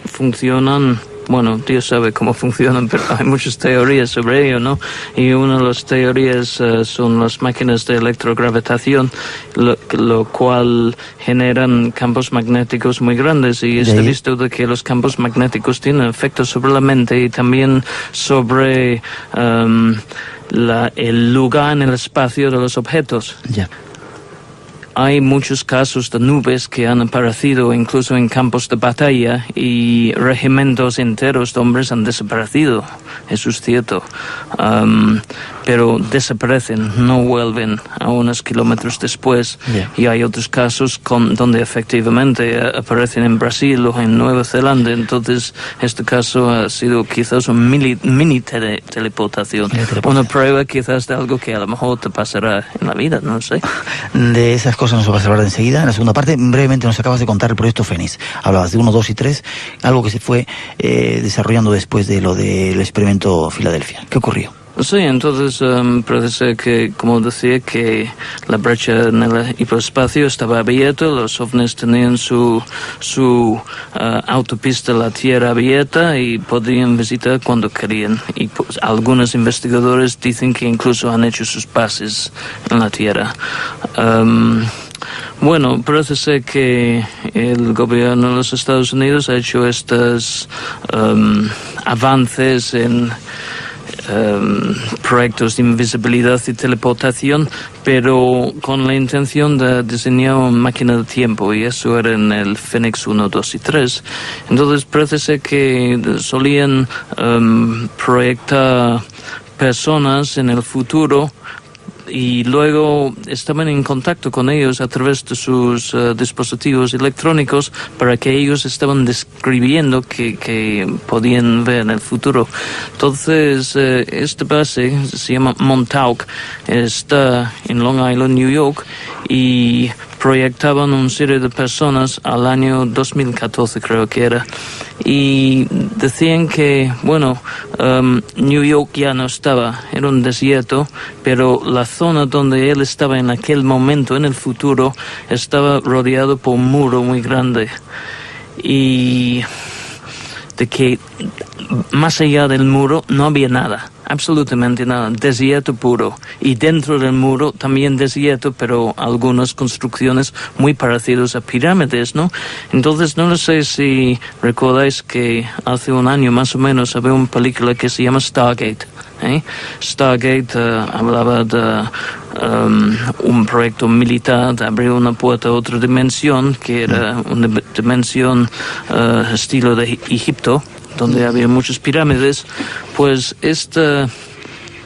funcionan, bueno, Dios sabe cómo funcionan, pero hay muchas teorías sobre ello, ¿no? Y una de las teorías son las máquinas de electrogravitación, lo cual generan campos magnéticos muy grandes, y está visto de que los campos magnéticos tienen efectos sobre la mente y también sobre el lugar en el espacio de los objetos. Hay muchos casos de nubes que han aparecido incluso en campos de batalla, y regimientos enteros de hombres han desaparecido. Eso es cierto. pero desaparecen, no vuelven a unos kilómetros después. Y hay otros casos donde efectivamente aparecen en Brasil o en Nueva Zelanda. Entonces, este caso ha sido quizás una mini teleportación. Una prueba quizás de algo que a lo mejor te pasará en la vida, no sé. De esas cosas nos vas a hablar enseguida. En la segunda parte, brevemente nos acabas de contar el proyecto Fénix. Hablabas de 1, 2 y 3, algo que se fue desarrollando después de lo del experimento Filadelfia. ¿Qué ocurrió? Sí, entonces parece que, como decía, que la brecha en el hiperespacio estaba abierta, los ovnis tenían su autopista a la Tierra abierta y podían visitar cuando querían. Y pues, algunos investigadores dicen que incluso han hecho sus bases en la Tierra. Bueno, parece ser que el gobierno de los Estados Unidos ha hecho estos avances en proyectos de invisibilidad y teleportación, pero con la intención de diseñar una máquina de tiempo, y eso era en el Fénix 1, 2 y 3. Entonces parece ser que solían proyectar personas en el futuro y luego estaban en contacto con ellos a través de sus dispositivos electrónicos para que ellos estaban describiendo que podían ver en el futuro. Entonces, esta base se llama Montauk, está en Long Island, New York, y proyectaban una serie de personas al año 2014, creo que era. Y decían que, bueno, New York ya no estaba, era un desierto, pero la zona donde él estaba en aquel momento, en el futuro, estaba rodeado por un muro muy grande. Y de que más allá del muro no había nada, absolutamente nada, desierto puro. Y dentro del muro también desierto, pero algunas construcciones muy parecidas a pirámides, ¿no? Entonces, no sé si recordáis que hace un año más o menos había una película que se llama Stargate. Stargate hablaba de un proyecto militar de abrir una puerta a otra dimensión, que era una dimensión estilo de Egipto, donde había muchas pirámides. Pues esta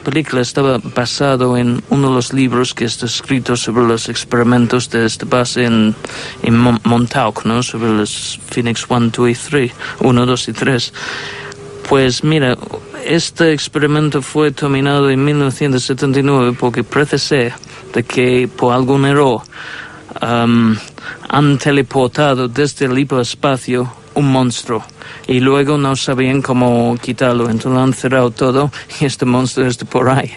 película estaba basado en uno de los libros que está escrito sobre los experimentos de esta base en Montauk, ¿no? Sobre los Phoenix 1, 2 y 3, 1, 2 y 3. Pues mira, este experimento fue terminado en 1979 porque parece ser de que por algún error han teleportado desde el hiperespacio un monstruo y luego no sabían cómo quitarlo, entonces lo han cerrado todo y este monstruo está por ahí,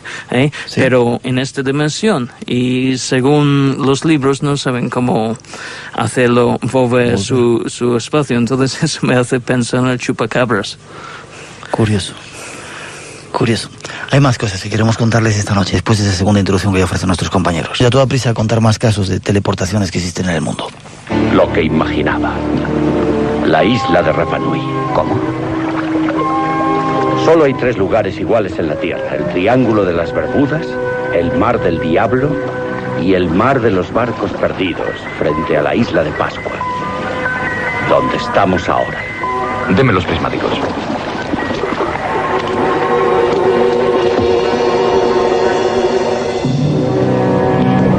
sí. Pero en esta dimensión, y según los libros no saben cómo hacerlo volver su espacio, entonces eso me hace pensar en el chupacabras. Curioso. Hay más cosas que queremos contarles esta noche, después de esa segunda introducción que ya ofrecen nuestros compañeros. Y a toda prisa a contar más casos de teleportaciones que existen en el mundo. Lo que imaginaba. La isla de Rapa Nui. ¿Cómo? Solo hay 3 lugares iguales en la Tierra. El Triángulo de las Bermudas, el Mar del Diablo y el Mar de los Barcos Perdidos, frente a la isla de Pascua. Donde estamos ahora. Deme los prismáticos.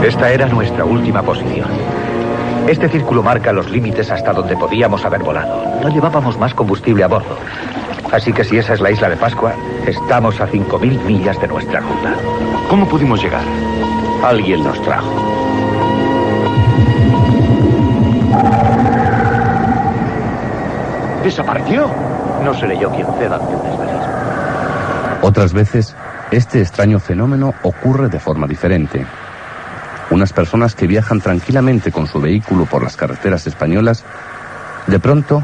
Esta era nuestra última posición. Este círculo marca los límites hasta donde podíamos haber volado. No llevábamos más combustible a bordo. Así que si esa es la isla de Pascua, estamos a 5.000 millas de nuestra ruta. ¿Cómo pudimos llegar? Alguien nos trajo. ¿Desapareció? No seré yo quien ceda ante un desvelismo. Otras veces, este extraño fenómeno ocurre de forma diferente. Unas personas que viajan tranquilamente con su vehículo por las carreteras españolas, de pronto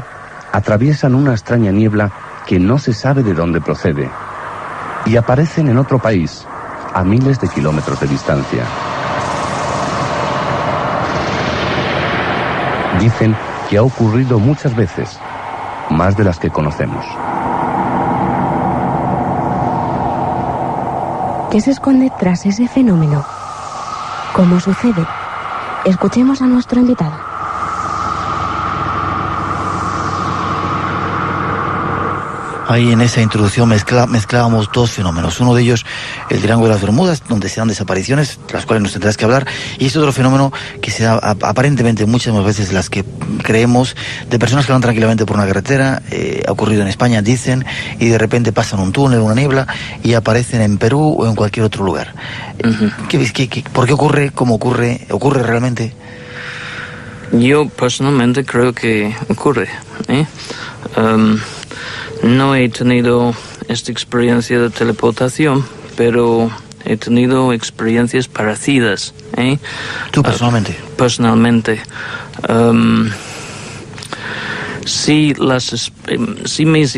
atraviesan una extraña niebla que no se sabe de dónde procede y aparecen en otro país, a miles de kilómetros de distancia. Dicen que ha ocurrido muchas veces, más de las que conocemos. ¿Qué se esconde tras ese fenómeno? ¿Cómo sucede? Escuchemos a nuestro invitado. Ahí en esa introducción mezclábamos dos fenómenos. Uno de ellos, el Triángulo de las Bermudas, donde se dan desapariciones, las cuales nos tendrás que hablar, y este otro fenómeno que se da aparentemente muchas más veces las que creemos, de personas que van tranquilamente por una carretera, ha ocurrido en España, dicen, y de repente pasan un túnel, una niebla, y aparecen en Perú o en cualquier otro lugar. ¿Por qué ocurre? ¿Cómo ocurre? ¿Ocurre realmente? Yo personalmente creo que ocurre. No he tenido esta experiencia de teleportación, pero he tenido experiencias parecidas. ¿Tú personalmente? Personalmente. Si mis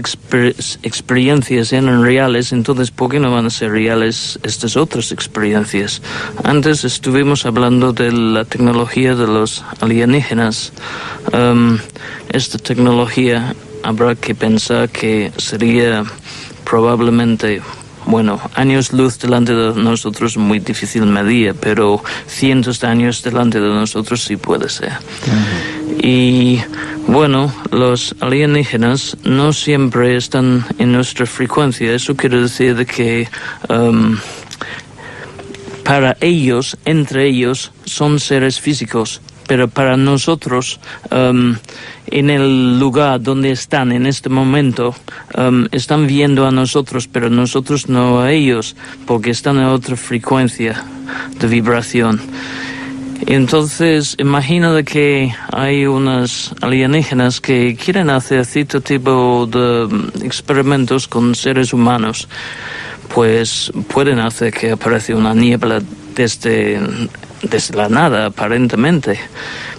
experiencias eran reales, entonces ¿por qué no van a ser reales estas otras experiencias? Antes estuvimos hablando de la tecnología de los alienígenas. Esta tecnología habrá que pensar que sería probablemente, años luz delante de nosotros muy difícil medir, pero cientos de años delante de nosotros sí puede ser. Y los alienígenas no siempre están en nuestra frecuencia. Eso quiere decir de que para ellos, entre ellos, son seres físicos. Pero para nosotros, en el lugar donde están en este momento, están viendo a nosotros, pero nosotros no a ellos, porque están en otra frecuencia de vibración. Entonces, imagina de que hay unas alienígenas que quieren hacer cierto tipo de experimentos con seres humanos. Pues pueden hacer que aparezca una niebla desde la nada, aparentemente.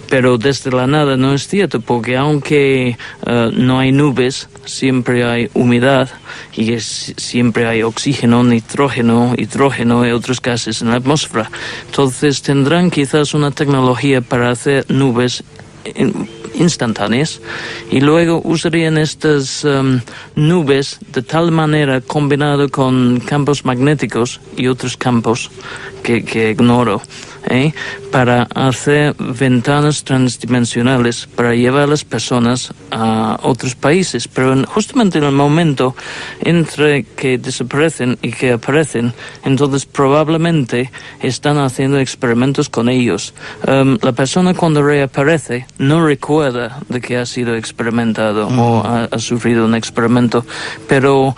Pero desde la nada no es cierto, porque aunque no hay nubes, siempre hay humedad y siempre hay oxígeno, nitrógeno, hidrógeno y otros gases en la atmósfera. Entonces tendrán quizás una tecnología para hacer nubes instantáneas y luego usarían estas nubes de tal manera combinado con campos magnéticos y otros campos que ignoro, para hacer ventanas transdimensionales para llevar a las personas a otros países. Pero justamente en el momento entre que desaparecen y que aparecen, entonces probablemente están haciendo experimentos con ellos. La persona cuando reaparece no recuerda de que ha sido experimentado o ha sufrido un experimento, pero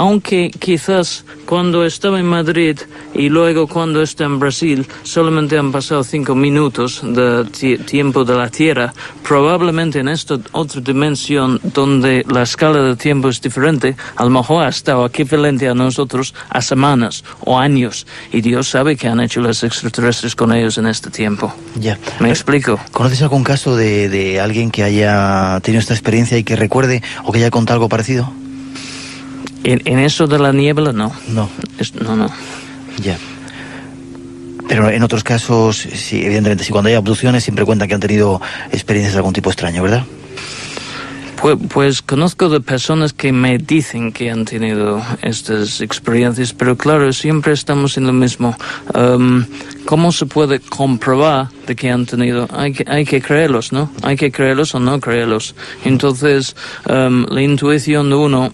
aunque quizás cuando estaba en Madrid y luego cuando está en Brasil solamente han pasado 5 minutos de tiempo de la Tierra, probablemente en esta otra dimensión donde la escala de tiempo es diferente, a lo mejor ha estado equivalente a nosotros a semanas o años, y Dios sabe qué han hecho los extraterrestres con ellos en este tiempo. Ya. ¿Me explico? ¿Conoces algún caso de alguien que haya tenido esta experiencia y que recuerde o que haya contado algo parecido? En eso de la niebla, no. No. No. Ya. Pero en otros casos, sí, evidentemente, sí, cuando hay abducciones siempre cuentan que han tenido experiencias de algún tipo extraño, ¿verdad? Pues conozco de personas que me dicen que han tenido estas experiencias, pero claro, siempre estamos en lo mismo. ¿Cómo se puede comprobar de que han tenido? Hay que creerlos, ¿no? Hay que creerlos o no creerlos. Entonces, la intuición de uno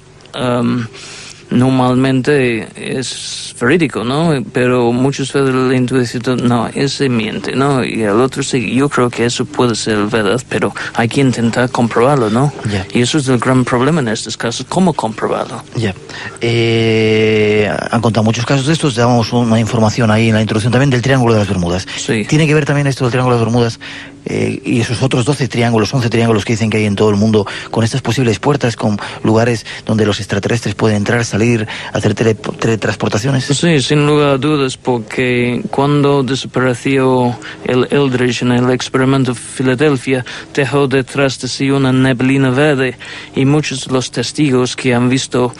normalmente es verídico, ¿no? Pero muchas veces la intuición no, ese miente, ¿no? Y el otro sí. Yo creo que eso puede ser verdad, pero hay que intentar comprobarlo, ¿no? Yeah. Y eso es el gran problema en estos casos, ¿cómo comprobarlo? Ya. Han contado muchos casos de estos, damos una información ahí en la introducción también del Triángulo de las Bermudas. Sí. ¿Tiene que ver también esto del Triángulo de las Bermudas y esos otros 11 triángulos que dicen que hay en todo el mundo, con estas posibles puertas, con lugares donde los extraterrestres pueden entrar, salir, hacer teletransportaciones? Sí, sin lugar a dudas, porque cuando desapareció el Eldridge en el experimento de Filadelfia, dejó detrás de sí una neblina verde, y muchos de los testigos que han visto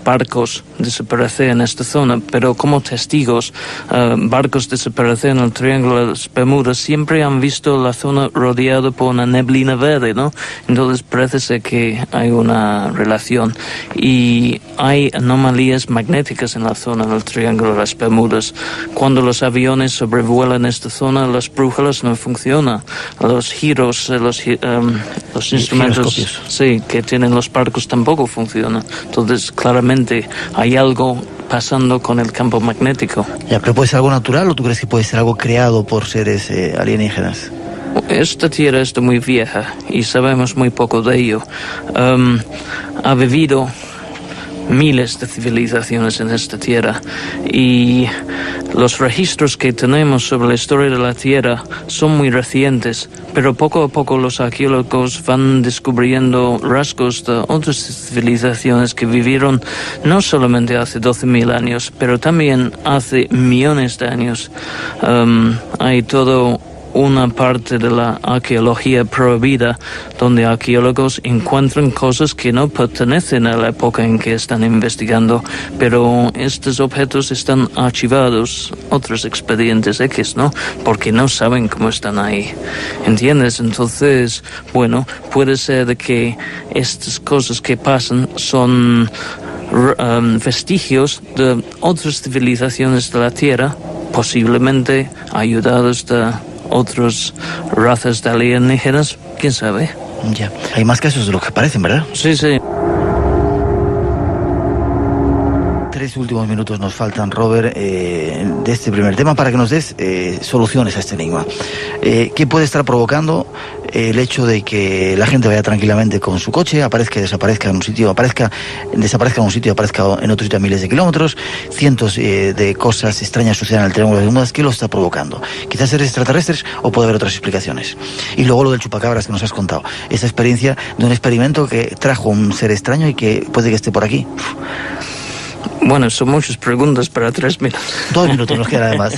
barcos desaparecer en esta zona, pero como testigos, barcos desaparecer en el Triángulo de las Bermudas, siempre han visto visto la zona rodeada por una neblina verde, ¿no? Entonces parece ser que hay una relación. Y hay anomalías magnéticas en la zona del Triángulo de las Bermudas. Cuando los aviones sobrevuelan esta zona, las brújulas no funcionan. Los giros, los instrumentos que tienen los barcos tampoco funcionan. Entonces, claramente hay algo pasando con el campo magnético. Ya, pero ¿puede ser algo natural o tú crees que puede ser algo creado por seres alienígenas? Esta tierra está muy vieja y sabemos muy poco de ello. Ha vivido miles de civilizaciones en esta tierra y los registros que tenemos sobre la historia de la Tierra son muy recientes, pero poco a poco los arqueólogos van descubriendo rasgos de otras civilizaciones que vivieron no solamente hace 12.000 años, pero también hace millones de años. Hay todo una parte de la arqueología prohibida donde arqueólogos encuentran cosas que no pertenecen a la época en que están investigando, pero estos objetos están archivados, otros expedientes X, ¿no? Porque no saben cómo están ahí, ¿entiendes? Entonces, bueno, puede ser de que estas cosas que pasan son vestigios de otras civilizaciones de la Tierra, posiblemente ayudados de otras razas de alienígenas, quién sabe. Ya, hay más casos de lo que parecen, ¿verdad? Sí, sí. 3 últimos minutos nos faltan, Robert, de este primer tema para que nos des soluciones a este enigma. ¿Qué puede estar provocando el hecho de que la gente vaya tranquilamente con su coche, aparezca y desaparezca en un sitio, desaparezca en un sitio y aparezca en otro sitio a miles de kilómetros, cientos de cosas extrañas sucedan en el Triángulo de las Bermudas? ¿Qué lo está provocando? Quizás seres extraterrestres o puede haber otras explicaciones. Y luego lo del chupacabras que nos has contado, esa experiencia de un experimento que trajo un ser extraño y que puede que esté por aquí. Bueno, son muchas preguntas para 3 minutos. 2 minutos nos queda además.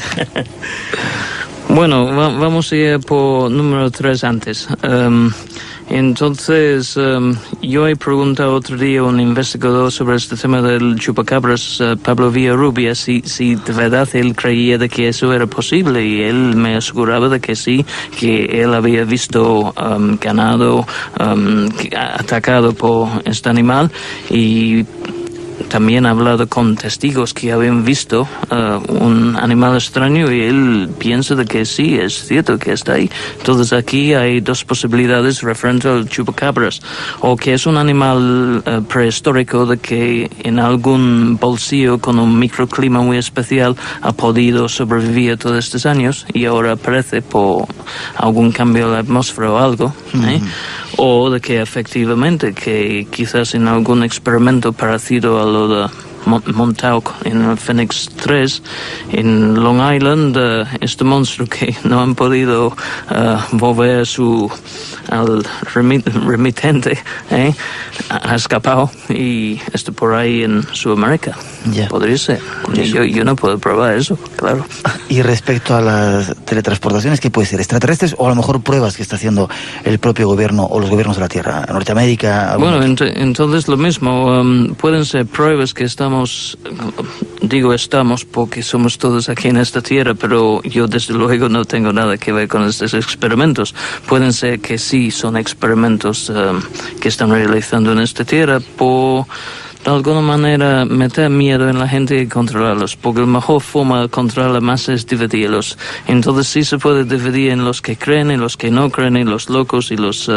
Bueno, vamos a ir por número 3 antes. Entonces, yo he preguntado otro día a un investigador sobre este tema del chupacabras, Pablo Villarrubia, si de verdad él creía de que eso era posible, y él me aseguraba de que sí, que él había visto ganado atacado por este animal, y también ha hablado con testigos que habían visto un animal extraño, y él piensa de que sí, es cierto que está ahí. Entonces aquí hay 2 posibilidades referente al chupacabras: o que es un animal prehistórico de que en algún bolsillo con un microclima muy especial ha podido sobrevivir todos estos años y ahora aparece por algún cambio en la atmósfera o algo, o de que efectivamente que quizás en algún experimento parecido a lo de Montauk en el Phoenix 3 en Long Island, este monstruo que no han podido volver al remitente ha escapado y está por ahí en Sudamérica. Ya. Podría ser. Yo no puedo probar eso, claro. Y respecto a las teletransportaciones, ¿qué puede ser? ¿Extraterrestres o a lo mejor pruebas que está haciendo el propio gobierno o los gobiernos de la Tierra? ¿Norteamérica? Bueno, entonces lo mismo. Pueden ser pruebas que estamos porque somos todos aquí en esta Tierra, pero yo desde luego no tengo nada que ver con estos experimentos. Pueden ser que sí son experimentos que están realizando en esta Tierra por de alguna manera meter miedo en la gente y controlarlos, porque la mejor forma de controlar la masa es dividirlos. Entonces sí se puede dividir en los que creen y los que no creen, y los locos y los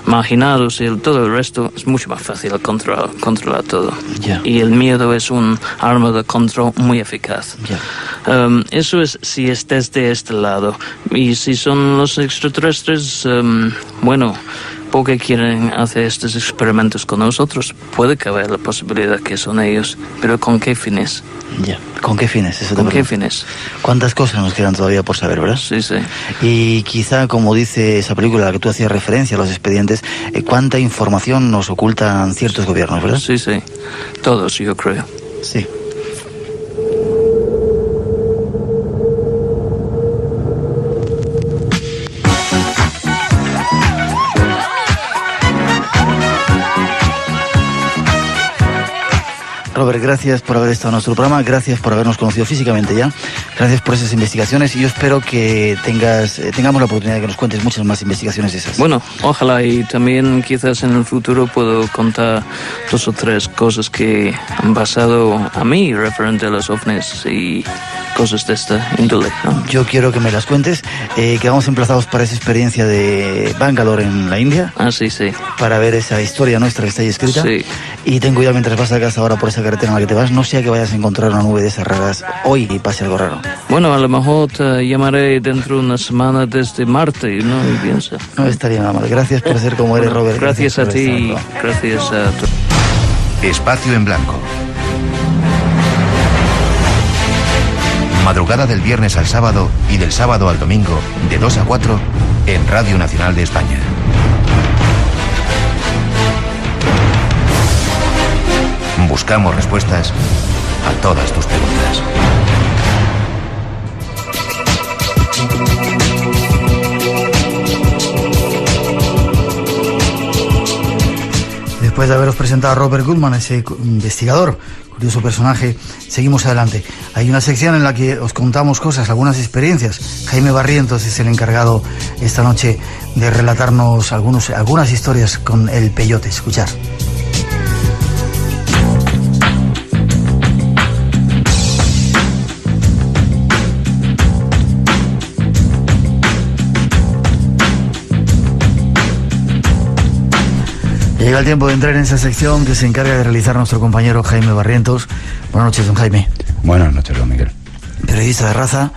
marginados, y todo el resto. Es mucho más fácil controlar todo. Yeah. Y el miedo es un arma de control muy eficaz. Yeah. Eso es si estés de este lado. Y si son los extraterrestres, bueno, ¿por qué quieren hacer estos experimentos con nosotros? Puede caber la posibilidad que son ellos, pero ¿con qué fines? Ya, ¿con qué fines? Eso ¿Con qué fines? ¿Cuántas cosas nos quedan todavía por saber, verdad? Sí, sí. Y quizá, como dice esa película a la que tú hacías referencia, Los Expedientes, ¿cuánta información nos ocultan ciertos gobiernos, verdad? Sí, sí. Todos, yo creo. Sí. Robert, gracias por haber estado en nuestro programa, gracias por habernos conocido físicamente ya, gracias por esas investigaciones y yo espero que tengamos la oportunidad de que nos cuentes muchas más investigaciones de esas. Bueno, ojalá, y también quizás en el futuro puedo contar 2 o 3 cosas que han pasado a mí referente a los ovnis y cosas de esta índole, ¿no? Yo quiero que me las cuentes, quedamos emplazados para esa experiencia de Bangalore en la India. Ah, sí, sí. Para ver esa historia nuestra que está ahí escrita. Sí. Y ten cuidado mientras vas a casa ahora por esa carretera en la que te vas, no sea que vayas a encontrar una nube de esas raras hoy y pase algo raro. Bueno, a lo mejor te llamaré dentro de una semana desde Marte, ¿no? Y piensa. No estaría nada mal. Gracias por ser como eres, Robert. Gracias a ti, gracias a tu... Espacio en Blanco. Madrugada del viernes al sábado y del sábado al domingo, de 2 a 4, en Radio Nacional de España. Buscamos respuestas a todas tus preguntas. Después de haberos presentado a Robert Goodman, ese investigador, curioso personaje, seguimos adelante. Hay una sección en la que os contamos cosas, algunas experiencias. Jaime Barrientos es el encargado esta noche de relatarnos algunas historias con el peyote. Escuchar. Llega el tiempo de entrar en esa sección que se encarga de realizar nuestro compañero Jaime Barrientos. Buenas noches, don Jaime. Buenas noches, don Miguel. Periodista de raza,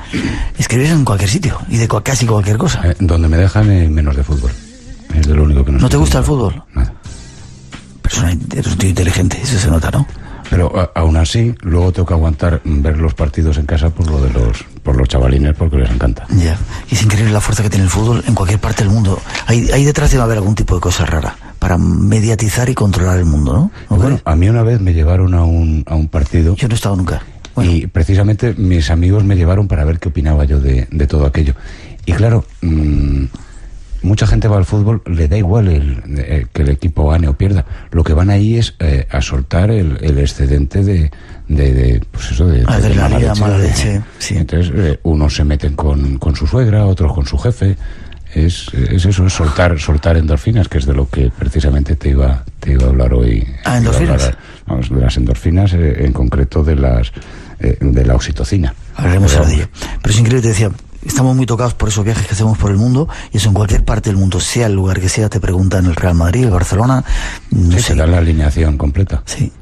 escribís en cualquier sitio y de casi cualquier cosa. Donde me dejan, menos de fútbol. Es de lo único que no. ¿No te gusta el fútbol? Nada. Eres un tío inteligente, eso se nota, ¿no? Pero aún así, luego tengo que aguantar ver los partidos en casa por los chavalines, porque les encanta. Ya, y es increíble la fuerza que tiene el fútbol en cualquier parte del mundo. Ahí detrás debe haber algún tipo de cosa rara para mediatizar y controlar el mundo, ¿no? ¿Okay? Bueno, a mí una vez me llevaron a un partido. Yo no he estado nunca. Bueno. Y precisamente mis amigos me llevaron para ver qué opinaba yo de todo aquello. Y claro, mucha gente va al fútbol, le da igual que el equipo gane o pierda. Lo que van ahí es a soltar el excedente de mala leche. Sí. Entonces, unos se meten con su suegra, otros con su jefe. Es eso, es soltar endorfinas, que es de lo que precisamente te iba a hablar hoy. Ah, endorfinas. De las endorfinas, en concreto de la oxitocina. Hablaremos ahora de ello. Pero es increíble, te decía, estamos muy tocados por esos viajes que hacemos por el mundo, y eso en cualquier parte del mundo, sea el lugar que sea, te preguntan el Real Madrid, el Barcelona, no sé. Te dan la alineación completa. Sí.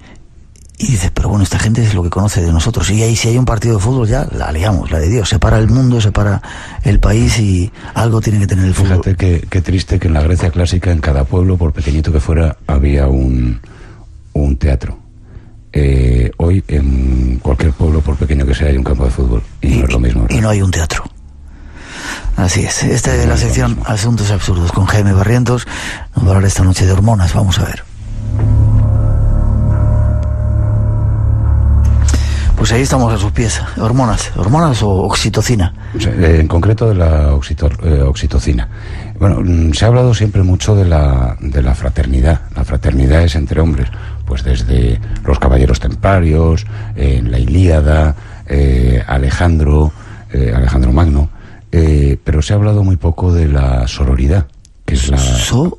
Y dices, pero bueno, esta gente es lo que conoce de nosotros. Y ahí, si hay un partido de fútbol, ya la liamos, la de Dios. Separa el mundo, separa el país, y algo tiene que tener el fútbol. Fíjate qué triste que en la Grecia clásica, en cada pueblo, por pequeñito que fuera, había un teatro. Hoy, en cualquier pueblo, por pequeño que sea, hay un campo de fútbol. Y no es lo mismo, ¿verdad? Y no hay un teatro. Así es. Esta es la sección Asuntos Absurdos con Jaime Barrientos. Nos va a hablar esta noche de hormonas. Vamos a ver. Pues ahí estamos a sus pies. ¿Hormonas o oxitocina? En concreto de la oxitocina. Bueno, se ha hablado siempre mucho de la fraternidad. La fraternidad es entre hombres, pues desde los caballeros templarios, en la Ilíada, Alejandro Magno, pero se ha hablado muy poco de la sororidad, que es la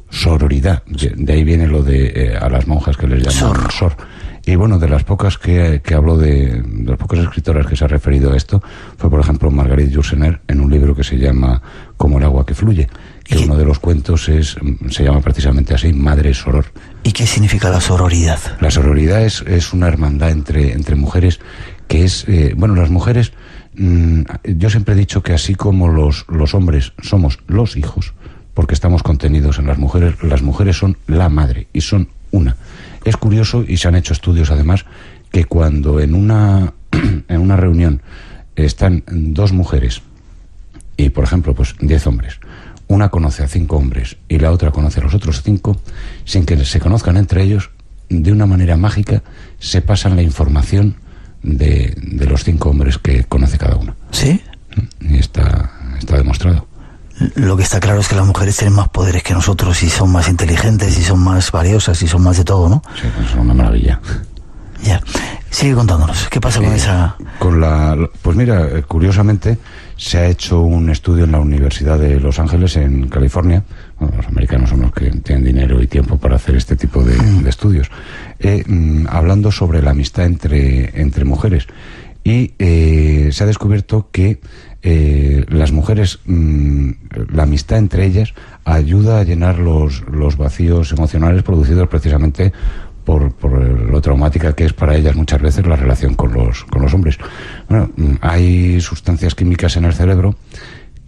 sororidad. De ahí viene lo de a las monjas que les llaman sor. Y bueno, de las pocas que habló de las pocas escritoras que se ha referido a esto, fue por ejemplo Marguerite Yourcenar, en un libro que se llama Como el agua que fluye, que uno de los cuentos se llama precisamente así, Madre Soror. ¿Y qué significa la sororidad? La sororidad es una hermandad entre mujeres, que es, las mujeres, yo siempre he dicho que así como los hombres somos los hijos, porque estamos contenidos en las mujeres son la madre y son una. Es curioso, y se han hecho estudios además, que cuando en una reunión están 2 mujeres y, por ejemplo, pues 10 hombres, una conoce a 5 hombres y la otra conoce a los otros 5, sin que se conozcan entre ellos, de una manera mágica se pasan la información de los 5 hombres que conoce cada uno. ¿Sí? Y está demostrado. Lo que está claro es que las mujeres tienen más poderes que nosotros, y son más inteligentes, y son más valiosas, y son más de todo, ¿no? Sí, es una maravilla. Ya. Sigue contándonos, ¿qué pasa con esa...? Pues mira, curiosamente se ha hecho un estudio en la Universidad de Los Ángeles, en California. Bueno, los americanos son los que tienen dinero y tiempo para hacer este tipo de estudios. Hablando sobre la amistad entre mujeres. Y se ha descubierto que las mujeres, la amistad entre ellas ayuda a llenar los vacíos emocionales producidos precisamente por lo traumática que es para ellas muchas veces la relación con los hombres. Bueno, hay sustancias químicas en el cerebro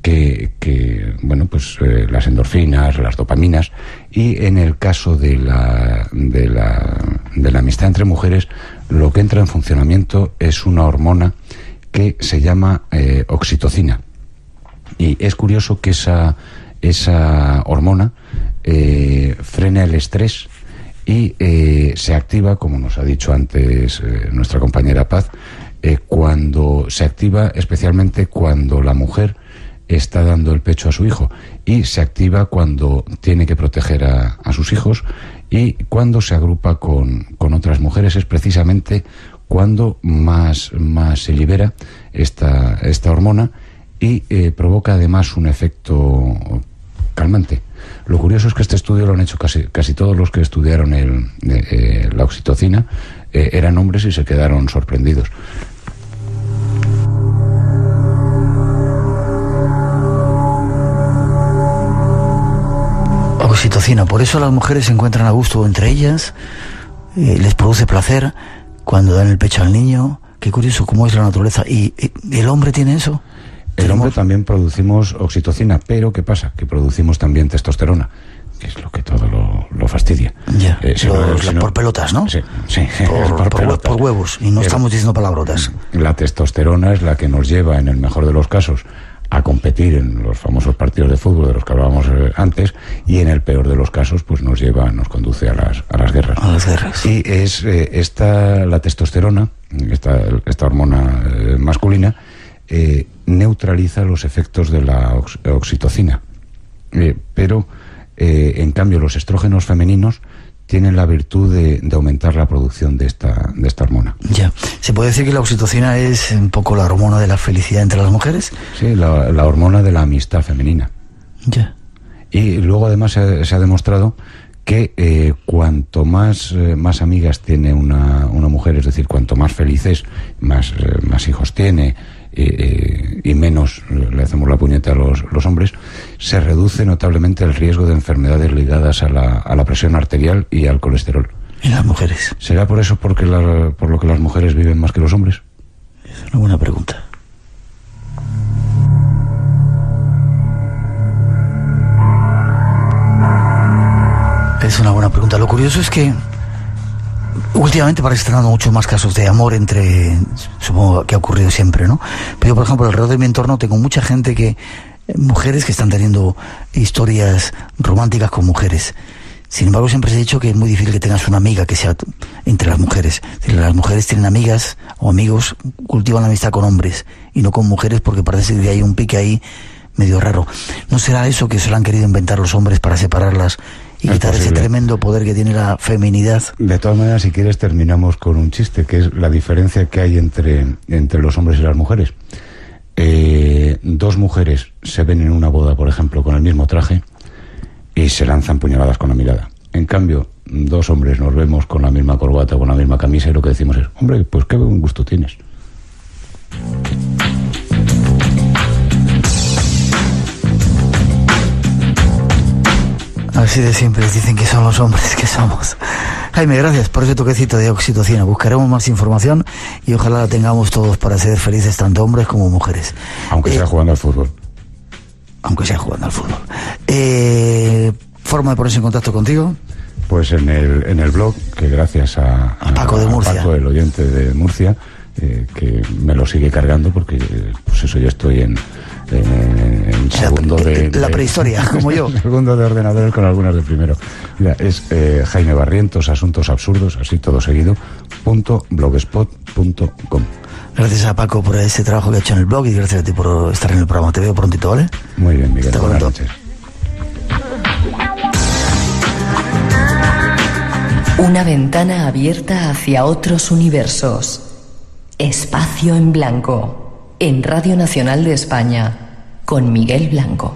que bueno, pues las endorfinas, las dopaminas, y en el caso de la amistad entre mujeres, lo que entra en funcionamiento es una hormona que se llama oxitocina. Y es curioso que esa hormona frena el estrés y se activa, como nos ha dicho antes nuestra compañera Paz, cuando se activa especialmente cuando la mujer está dando el pecho a su hijo, y se activa cuando tiene que proteger a sus hijos, y cuando se agrupa con otras mujeres es precisamente cuando más se libera esta hormona, y provoca además un efecto calmante. Lo curioso es que este estudio lo han hecho casi todos los que estudiaron la oxitocina, eran hombres, y se quedaron sorprendidos. Oxitocina, por eso las mujeres se encuentran a gusto entre ellas, les produce placer cuando dan el pecho al niño. Qué curioso cómo es la naturaleza. ¿Y el hombre tiene eso? El hombre también producimos oxitocina, pero ¿qué pasa? Que producimos también testosterona, que es lo que todo lo fastidia. Ya, por pelotas, ¿no? Sí. Por huevos, y no estamos diciendo palabrotas. La testosterona es la que nos lleva, en el mejor de los casos, a competir en los famosos partidos de fútbol de los que hablábamos antes, y en el peor de los casos pues nos conduce a las guerras. A las guerras. Y es la testosterona, esta hormona masculina, neutraliza los efectos de la oxitocina. Pero en cambio los estrógenos femeninos tienen la virtud de aumentar la producción de esta hormona. Ya. ¿Se puede decir que la oxitocina es un poco la hormona de la felicidad entre las mujeres? Sí, la hormona de la amistad femenina. Ya. Y luego además se ha demostrado que cuanto más amigas tiene una mujer, es decir, cuanto más feliz es, más hijos tiene, y menos le hacemos la puñeta a los hombres, se reduce notablemente el riesgo de enfermedades ligadas a la presión arterial y al colesterol. ¿En las mujeres? ¿Será por eso por lo que las mujeres viven más que los hombres? Es una buena pregunta. Es una buena pregunta. Lo curioso es que últimamente parece que están dando muchos más casos de amor supongo que ha ocurrido siempre, ¿no? Pero yo, por ejemplo, alrededor de mi entorno tengo mucha gente mujeres que están teniendo historias románticas con mujeres. Sin embargo, siempre se ha dicho que es muy difícil que tengas una amiga que sea entre las mujeres. Es decir, las mujeres tienen amigas o amigos, cultivan la amistad con hombres y no con mujeres, porque parece que hay un pique ahí medio raro. ¿No será eso que se lo han querido inventar los hombres para separarlas y quitar ese tremendo poder que tiene la feminidad? De todas maneras, si quieres, terminamos con un chiste, que es la diferencia que hay entre los hombres y las mujeres. Dos mujeres se ven en una boda, por ejemplo, con el mismo traje y se lanzan puñaladas con la mirada. En cambio, dos hombres nos vemos con la misma corbata o con la misma camisa y lo que decimos es: hombre, pues qué buen gusto tienes. Así de siempre dicen que son los hombres que somos. Jaime, gracias por ese toquecito de oxitocina. Buscaremos más información y ojalá la tengamos todos para ser felices, tanto hombres como mujeres. Aunque sea jugando al fútbol. Aunque sea jugando al fútbol. ¿Forma de ponerse en contacto contigo? Pues en el blog, que gracias a Paco de Murcia. A Paco, el oyente de Murcia, que me lo sigue cargando, porque pues eso, yo estoy en segundo la prehistoria, como yo. Segundo de ordenador con algunas de primero. Mira, es Jaime Barrientos, Asuntos Absurdos, así todo seguido, .blogspot.com. Gracias a Paco por ese trabajo que ha hecho en el blog, y gracias a ti por estar en el programa. Te veo prontito, ¿vale? Muy bien, Miguel. Buenas noches. Una ventana abierta hacia otros universos. Espacio en Blanco. En Radio Nacional de España. Con Miguel Blanco.